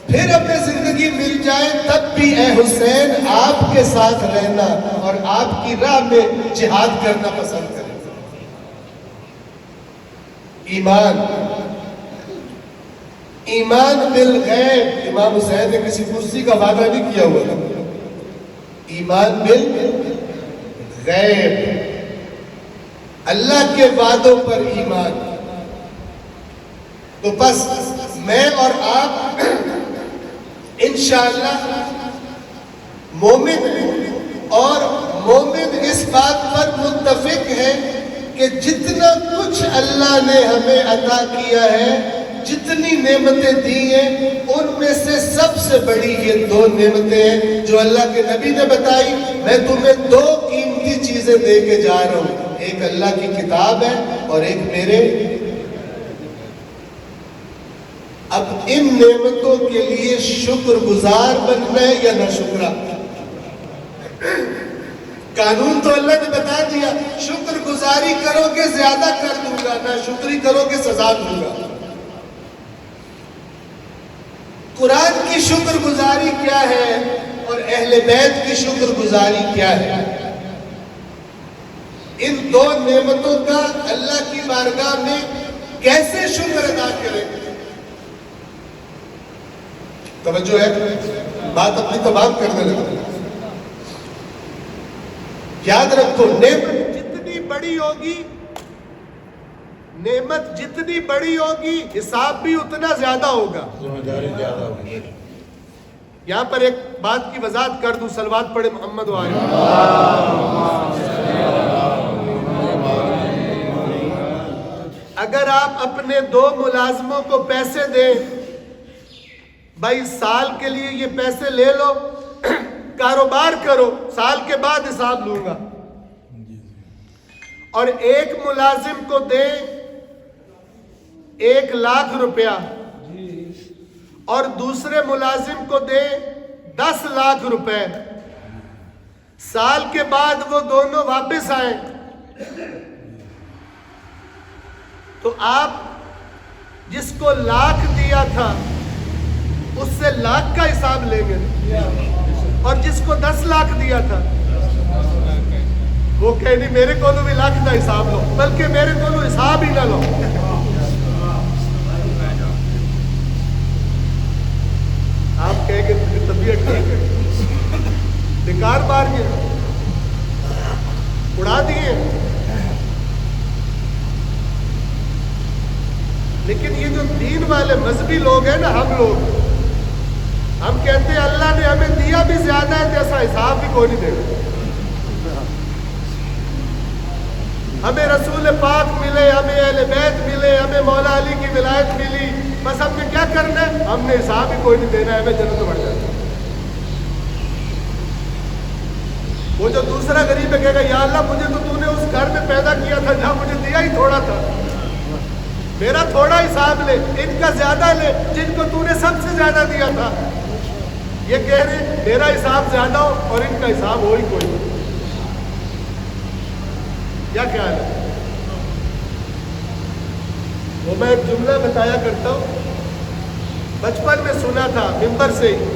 پھر ہمیں زندگی مل جائے، تب بھی اے حسین آپ کے ساتھ رہنا اور آپ کی راہ میں جہاد کرنا پسند کریں۔ ایمان بالغیب، امام حسین نے کسی کرسی کا وعدہ نہیں کیا ہوا تھا، ایمان بالغیب، اللہ کے وعدوں پر ایمان۔ تو بس میں اور آپ انشاءاللہ مومن ہیں، اور مومن اس بات پر متفق ہے کہ جتنا کچھ اللہ نے ہمیں عطا کیا ہے، جتنی نعمتیں دی ہیں، ان میں سے سب سے بڑی یہ دو نعمتیں ہیں جو اللہ کے نبی نے بتائی۔ میں تمہیں دو قیمتی چیزیں دے کے جا رہا ہوں، ایک اللہ کی کتاب ہے اور ایک میرے۔ اب ان نعمتوں کے لیے شکر گزار بننا ہے یا نہ شکرا؟ قانون تو اللہ نے بتا دیا، شکر گزاری کرو گے زیادہ کر دوں گا، نہ شکری کرو گے سزا دوں گا۔ قرآن کی شکر گزاری کیا ہے اور اہل بیت کی شکر گزاری کیا ہے؟ ان دو نعمتوں کا اللہ کی بارگاہ میں کیسے شکر ادا کریں؟ توجہ ہے، بات اپنی تمام کرنے لگا۔ یاد رکھو، نعمت جتنی بڑی ہوگی، نعمت جتنی بڑی ہوگی، حساب بھی اتنا زیادہ ہوگا۔ یہاں پر ایک بات کی وضاحت کر دوں، صلوات پڑھے محمد و آل محمد۔ اگر آپ اپنے 2 ملازموں کو پیسے دیں، بھائی سال کے لیے یہ پیسے لے لو، کاروبار کرو، سال کے بعد حساب لوں گا، اور ایک ملازم کو دیں 1 لاکھ روپیہ اور دوسرے ملازم کو دیں 10 لاکھ روپے، سال کے بعد وہ دونوں واپس آئیں، تو آپ جس کو لاکھ دیا تھا اس سے لاکھ کا حساب لیں گے، اور جس کو 10 لاکھ دیا تھا وہ کہے نہیں میرے کو بھی لاکھ کا حساب لو، بلکہ میرے کو حساب ہی نہ لو. آپ کہیں گے تجھے طبیعت ٹھیک ہے، بیکار مار گیا، اڑا دیے. لیکن یہ جو دین والے مذہبی لوگ ہیں نا، ہم کہتے ہیں اللہ نے ہمیں دیا بھی زیادہ ہے، جیسا حساب بھی کوئی نہیں دے گا. ہمیں رسول پاک ملے، ہمیں اہل بیت ملے، ہمیں مولا علی کی ولایت ملی، بس ہم نے کیا کرنا ہے؟ ہم نے حساب ہی کوئی نہیں دینا ہے، ہمیں جنت بڑھ جاتا ہے. وہ جو دوسرا غریب ہے کہے گا یا اللہ مجھے تو نے اس گھر میں پیدا کیا تھا جہاں مجھے دیا ہی تھوڑا تھا، میرا تھوڑا حساب لے، ان کا زیادہ لے جن کو نے سب سے زیادہ دیا تھا. یہ کہہ رہے میرا حساب زیادہ ہو اور ان کا حساب ہو ہی کوئی نہیں. کیا خیال ہے؟ وہ میں ایک جملہ بتایا کرتا ہوں، بچپن میں سنا تھا ممبر سے ہی.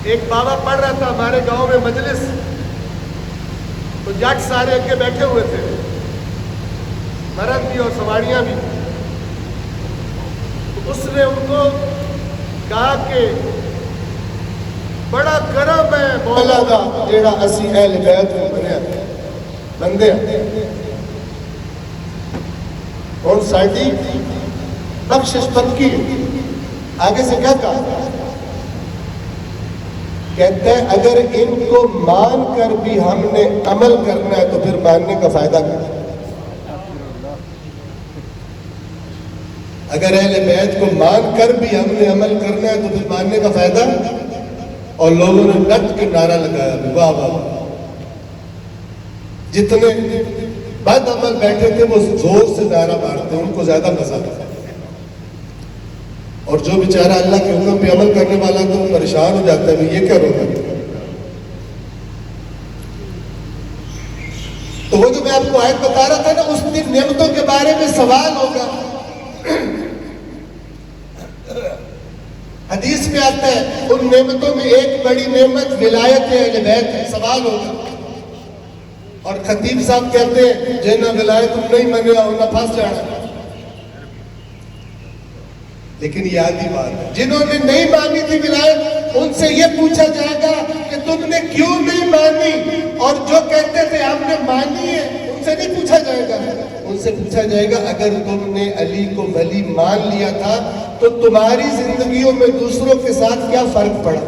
ایک بابا پڑھ رہا تھا ہمارے گاؤں میں مجلس، تو جج سارے اگے بیٹھے ہوئے تھے، مرد بھی اور سواریاں بھی. تو اس نے ان کو کہا کہ بڑا کرم ہے مولا دا جیڑا اسی اہل بیت کو بندے اور ساڈی بخشش پکی. آگے سے کیا کہا؟ کہتے ہیں اگر ان کو مان کر بھی ہم نے عمل کرنا ہے تو پھر ماننے کا فائدہ کیا؟ اگر اہل بیت کو مان کر بھی ہم نے عمل کرنا ہے تو پھر ماننے کا فائدہ. اور لوگوں نے ڈٹ کے نعرہ لگایا واہ واہ. جتنے بد عمل بیٹھے تھے وہ زور سے نعرہ مارتے، ان کو زیادہ مزہ آتا. اور جو بیچارہ اللہ کے حکم پہ عمل کرنے والا تو وہ پریشان ہو جاتا ہے یہ کیا روکا. تو وہ جو میں آپ کو آیت بتا رہا تھا نا، اس دن نعمتوں کے بارے میں سوال ہوگا. حدیث میں آتا ہے ان نعمتوں میں ایک بڑی نعمت ولایت اہل بیت ہے. سوال ہوگا اور خطیب صاحب کہتے ہیں جنہاں ولایت نہیں منیا انہاں پھنس جانا. لیکن یہ آدھی بات ہے، جنہوں نے نہیں مانی تھی ولایت ان سے یہ پوچھا جائے گا کہ تم نے کیوں نہیں مانی، اور جو کہتے تھے ہم نے مانی ہے ان سے نہیں پوچھا جائے گا. ان سے پوچھا جائے گا اگر تم نے علی کو ولی مان لیا تھا تو تمہاری زندگیوں میں دوسروں کے ساتھ کیا فرق پڑا.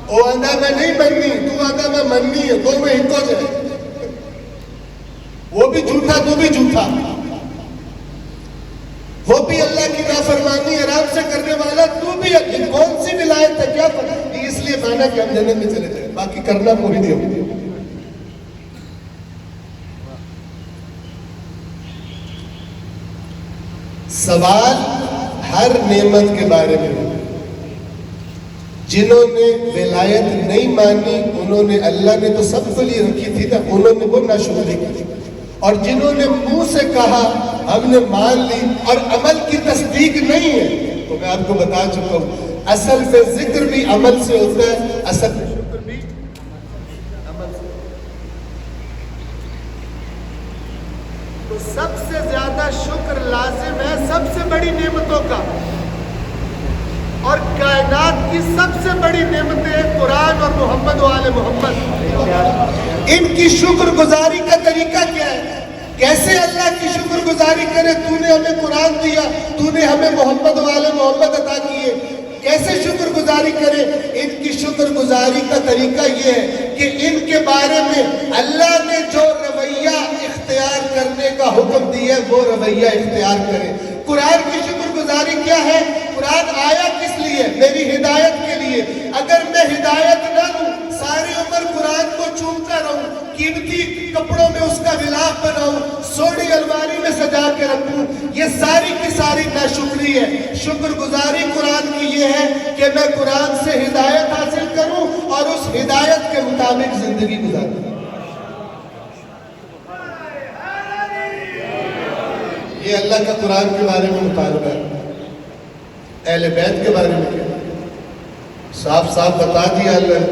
وہ آندہ میں نہیں مننی، تو آندہ میں مننی ہے، دو میں ہٹو جائے. وہ بھی جھوٹا تو بھی جھوٹا، وہ بھی اللہ کی نافرمانی آرام سے کرنے والا تو بھی. کون سی ولایت ہے؟ کیا فرق؟ اس لیے مانا کہ ہم جنت میں چلے جائیں، باقی کرنا کوئی نہیں ہوگی. سوال ہر نعمت کے بارے میں ہو. جنہوں نے ولایت نہیں مانی انہوں نے اللہ نے تو سب کے لیے رکھی تھی نا، انہوں نے وہ ناشکری کی. اور جنہوں نے منہ سے کہا ہم نے مان لی اور عمل کی تصدیق نہیں ہے، تو میں آپ کو بتا چکا ہوں اصل میں ذکر بھی عمل سے ہوتا ہے، اصل میں شکر بھی عمل سے. تو سب سے زیادہ شکر لازم ہے سب سے بڑی نعمتوں کا. اور کائنات کی سب سے بڑی نعمتیں قرآن اور محمد و آل محمد. ان کی شکر گزاری کا طریقہ کیا ہے؟ کیسے اللہ کی شکر گزاری کرے؟ تو نے ہمیں قرآن دیا، تو نے ہمیں محمد و آل محمد عطا کیے، کیسے شکر گزاری کرے؟ ان کی شکر گزاری کا طریقہ یہ ہے کہ ان کے بارے میں اللہ نے جو رویہ اختیار کرنے کا حکم دیا ہے وہ رویہ اختیار کرے. قرآن کی شکر گزاری کیا ہے؟ قرآن آیا کس لیے؟ میری ہدایت کے لیے. اگر میں ہدایت نہ لوں، ساری عمر قرآن کو چومتا رہوں، قیمتی کپڑوں میں اس کا غلاف بناؤں، سونے الماری میں سجا کے رکھوں، یہ ساری کی ساری ناشکری ہے. شکر گزاری قرآن کی یہ ہے کہ میں قرآن سے ہدایت حاصل کروں اور اس ہدایت کے مطابق زندگی گزاروں. یہ اللہ کا قرآن کے بارے میں مطالبہ ہے. اہل بیت کے بارے میں کیا؟ صاف صاف بتا دیا اللہ،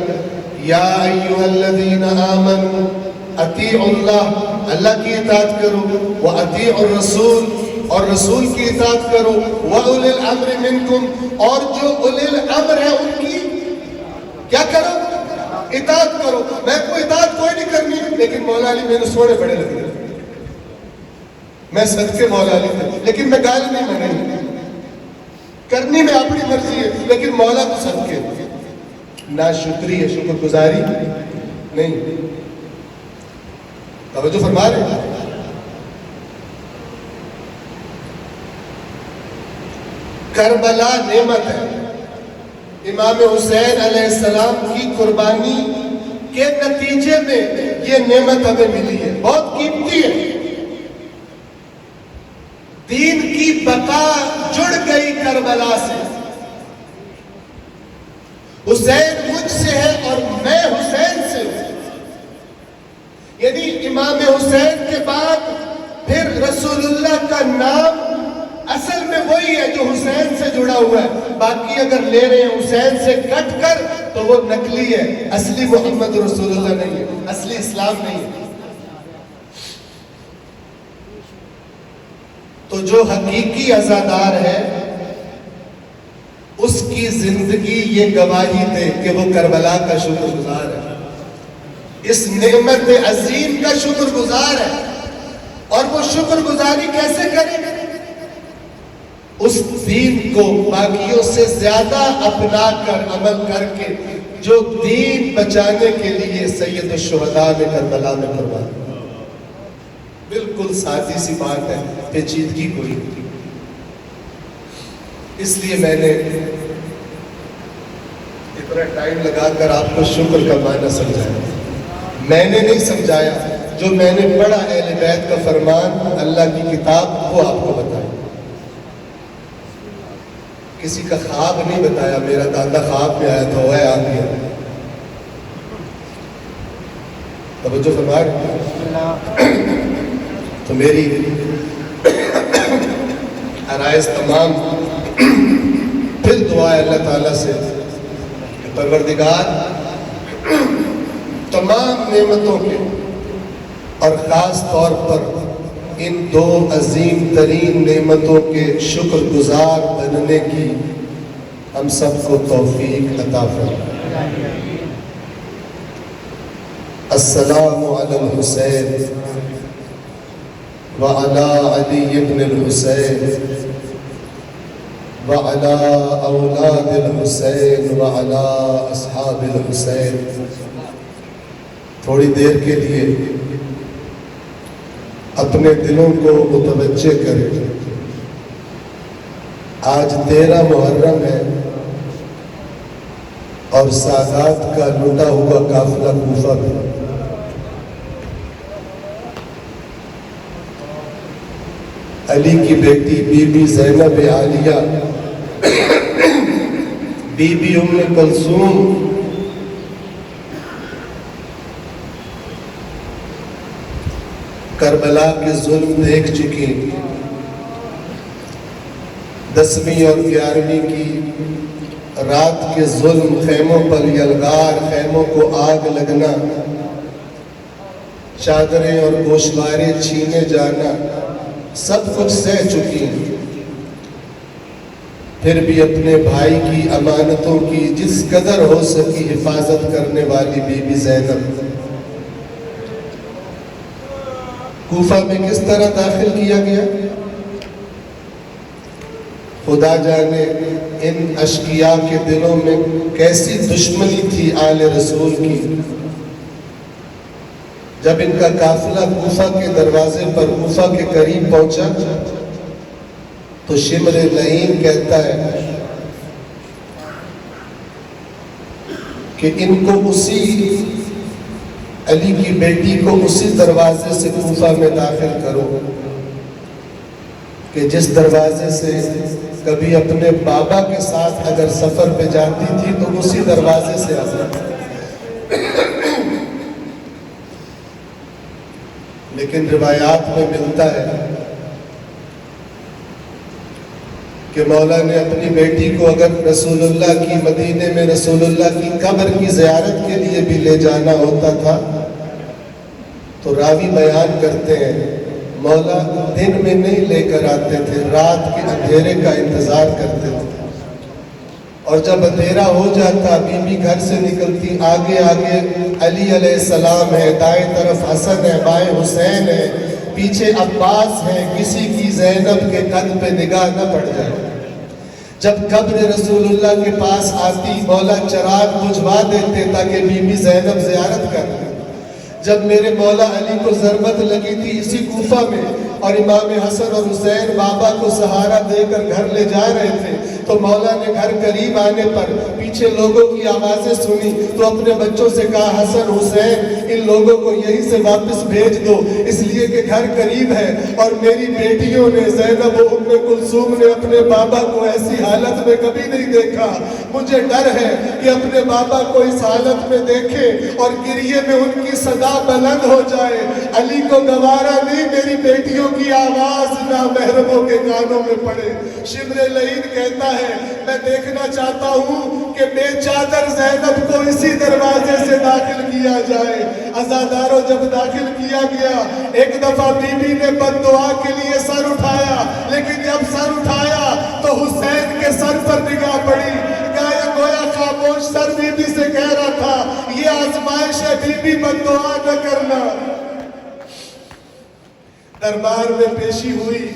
یا ایھا الذین آمنوا اطیعوا اللہ، اللہ کی اطاعت کرو، واطیعوا الرسول، اور رسول کی اطاعت کرو، واولی الامر منکم، اور جو اولی الامر ہے ان کی کیا کرو؟ اطاعت کرو۔ میں کوئی اطاعت کوئی نہیں کرنی، لیکن مولا علی میرے سونے بڑے لگ رہے، میں صدقے مولا علی تھے، لیکن میں گالی نہیں مانیں کرنی میں اپنی مرضی ہے، لیکن مولا تو صدقے۔ نا شکری ہے، شکر گزاری نہیں۔ توجہ فرما رہے ہیں؟ کربلا نعمت ہے، امام حسین علیہ السلام کی قربانی کے نتیجے میں یہ نعمت ہمیں ملی ہے، بہت قیمتی ہے۔ دین کی بقا جڑ گئی کربلا سے، حسین مجھ سے ہے اور میں حسین سے ہوں، یعنی امام حسین کے بعد پھر رسول اللہ کا نام اصل میں وہی ہے جو حسین سے جڑا ہوا ہے، باقی اگر لے رہے ہیں حسین سے کٹ کر تو وہ نقلی ہے، اصلی محمد رسول اللہ نہیں ہے، اصلی اسلام نہیں ہے۔ تو جو حقیقی عزادار ہے اس کی زندگی یہ گواہی دے کہ وہ کربلا کا شکر گزار ہے، اس نعمت عظیم کا شکر گزار ہے۔ اور وہ شکر گزاری کیسے کرے؟ اس دین کو باقیوں سے زیادہ اپنا کر، عمل کر کے، جو دین بچانے کے لیے سید الشہداء نے کربلا میں قربان۔ بالکل سادی سی بات ہے، پیچیدگی کوئی نہیں۔ اس لیے میں نے اتنا ٹائم لگا کر آپ کو شکر کا معنی سمجھایا، میں نے نہیں سمجھایا، جو میں نے پڑھا اہل بیت کا فرمان، اللہ کی کتاب، وہ آپ کو بتایا۔ کسی کا خواب نہیں بتایا، میرا دادا خواب میں آیا تھا، وہ آ گیا۔ توجہ فرما رہے؟ تو میری عرائض تمام، پھر دعا ہے اللہ تعالیٰ سے کہ پروردگار تمام نعمتوں کے اور خاص طور پر ان دو عظیم ترین نعمتوں کے شکر گزار بننے کی ہم سب کو توفیق عطا فرمائے۔ السلام علی الحسین وعلی علی بن الحسین وعلی اولاد الحسین وعلی اصحاب الحسین۔ تھوڑی دیر کے لیے اپنے دلوں کو متوجہ کریں۔ آج 13 محرم ہے اور سادات کا لوٹا ہوا قافلہ کوفہ میں۔ علی کی بیٹی بی بی زینب عالیہ، بی بی ام کلثوم، کربلا کے ظلم دیکھ چکی، 10ویں اور 11ویں کی رات کے ظلم، خیموں پر یلغار، خیموں کو آگ لگنا، چادریں اور گوشوارے چھینے جانا، سب کچھ سہ چکی ہیں۔ پھر بھی اپنے بھائی کی امانتوں کی جس قدر ہو سکی حفاظت کرنے والی بی بی زینب، کوفہ میں کس طرح داخل کیا گیا؟ خدا جانے ان اشقیاء کے دلوں میں کیسی دشمنی تھی آل رسول کی۔ جب ان کا قافلہ کوفہ کے دروازے پر، کوفہ کے قریب پہنچا تو شمر لعین کہتا ہے کہ ان کو اسی علی کی بیٹی کو اسی دروازے سے کوفہ میں داخل کرو کہ جس دروازے سے کبھی اپنے بابا کے ساتھ اگر سفر پہ جاتی تھی تو اسی دروازے سے آتا۔ لیکن روایات میں ملتا ہے کہ مولا نے اپنی بیٹی کو اگر رسول اللہ کی مدینے میں رسول اللہ کی قبر کی زیارت کے لیے بھی لے جانا ہوتا تھا تو راوی بیان کرتے ہیں مولا دن میں نہیں لے کر آتے تھے، رات کے اندھیرے کا انتظار کرتے تھے، اور جب اندھیرا ہو جاتا بی بی گھر سے نکلتی، آگے آگے علی علیہ السلام ہے، دائیں طرف حسن ہے، بائیں حسین ہے، پیچھے عباس ہے، کسی کی زینب کے قد پہ نگاہ نہ پڑ جائے۔ جب قبر رسول اللہ کے پاس آتی مولا چراغ بجھوا دیتے تاکہ بی بی زینب زیارت کر لیں۔ جب میرے مولا علی کو ضربت لگی تھی اسی کوفہ میں اور امام حسن اور حسین بابا کو سہارا دے کر گھر لے جا رہے تھے تو مولا نے گھر قریب آنے پر پیچھے لوگوں کی آوازیں سنی تو اپنے بچوں سے کہا حسن حسین ان لوگوں کو یہیں سے واپس بھیج دو، اس لیے کہ گھر قریب ہے اور میری بیٹیوں نے زینب و ام کلثوم نے اپنے بابا کو ایسی حالت میں کبھی نہیں دیکھا، مجھے ڈر ہے کہ اپنے بابا کو اس حالت میں دیکھے اور گریے میں ان کی صدا بلند ہو جائے۔ علی کو گوارا نہیں میری بیٹیوں کی آواز نہ محرموں کے کانوں میں پڑے۔ شمر لعین کہتا ہے میں دیکھنا چاہتا ہوں کہ بے چادر زینب کو اسی دروازے سے داخل کیا جائے۔ عزاداروں جب داخل کیا گیا ایک دفعہ بی بی نے بد دعا کے لیے سر اٹھایا، لیکن جب سر اٹھایا تو حسین کے سر پر نگاہ پڑی، گویا خاموش سر بی بی سے کہہ رہا تھا یہ آزمائش ہے بی بی بد دعا نہ کرنا۔ دربار میں پیشی ہوئی،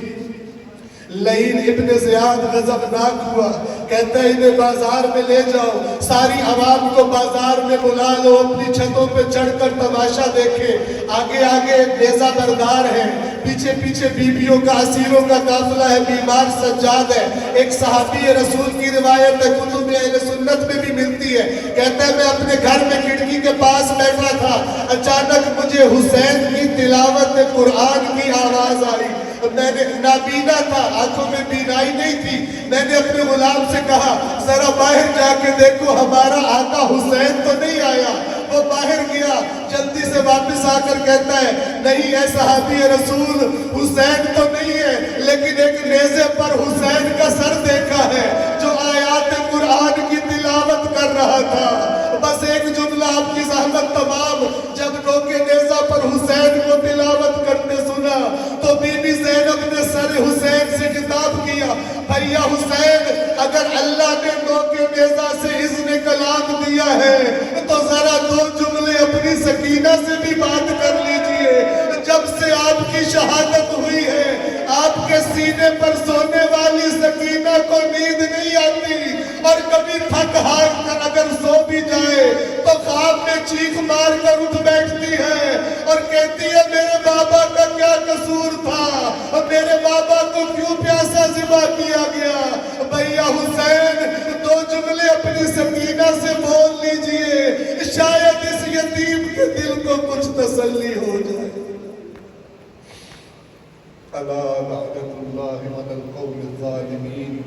لعین ابن زیاد غضبناک ہوا، کہتا ہے انہیں بازار میں لے جاؤ، ساری عوام کو بازار میں بلا لو، اپنی چھتوں پہ چڑھ کر تماشا دیکھے، آگے آگے نیزہ بردار ہیں، پیچھے پیچھے بیویوں کا اسیروں کا قافلہ ہے، بیمار سجاد ہے۔ ایک صحابی رسول کی روایت ہے کتب اہل سنت میں بھی ملتی ہے، کہتا ہے میں اپنے گھر میں کھڑکی کے پاس بیٹھا تھا، اچانک مجھے حسین کی تلاوت قرآن کی آواز آئی، میں نے نابینا تھا، آنکھوں میں بینائی نہیں تھی، میں نے اپنے غلام سے کہا ذرا باہر جا کے دیکھو ہمارا آقا حسین تو نہیں آیا۔ وہ باہر گیا، جلدی سے واپس آ کر کہتا ہے نہیں اے صحابی رسول حسین تو نہیں ہے، لیکن ایک نیزے پر حسین کا سر دیکھا ہے جو آیات قرآن کی تلاوت کر رہا تھا۔ بس ایک جملہ آپ کی زحمت تمام، جب نوکے نیزہ پر حسین کو تلاوت کرتے سنا تو بی بی زینب نے سر حسین سے خطاب کیا بھیا حسین اگر اللہ نے نوکے نیزہ سے اذن کلام دیا ہے تو ذرا دو جملے اپنی سکینہ سے بھی بات کر لیجئے۔ جب سے آپ کی شہادت ہوئی ہے آپ کے سینے پر سونے والی سکینہ کو نیند نہیں آتی، اور کبھی تھک ہار کر اگر سو بھی جائے تو خواب میں چیخ مار کر اٹھ بیٹھتی ہے اور کہتی ہے میرے بابا کا کیا قصور تھا، اور میرے بابا کو کیوں پیاسا ذبح کیا گیا۔ بھیا حسین دو جملے اپنی سکینہ سے بول لیجئے، شاید اس یتیم کے دل کو کچھ تسلی ہو جائے۔ الا لعنت اللہ علی القوم الظالمین۔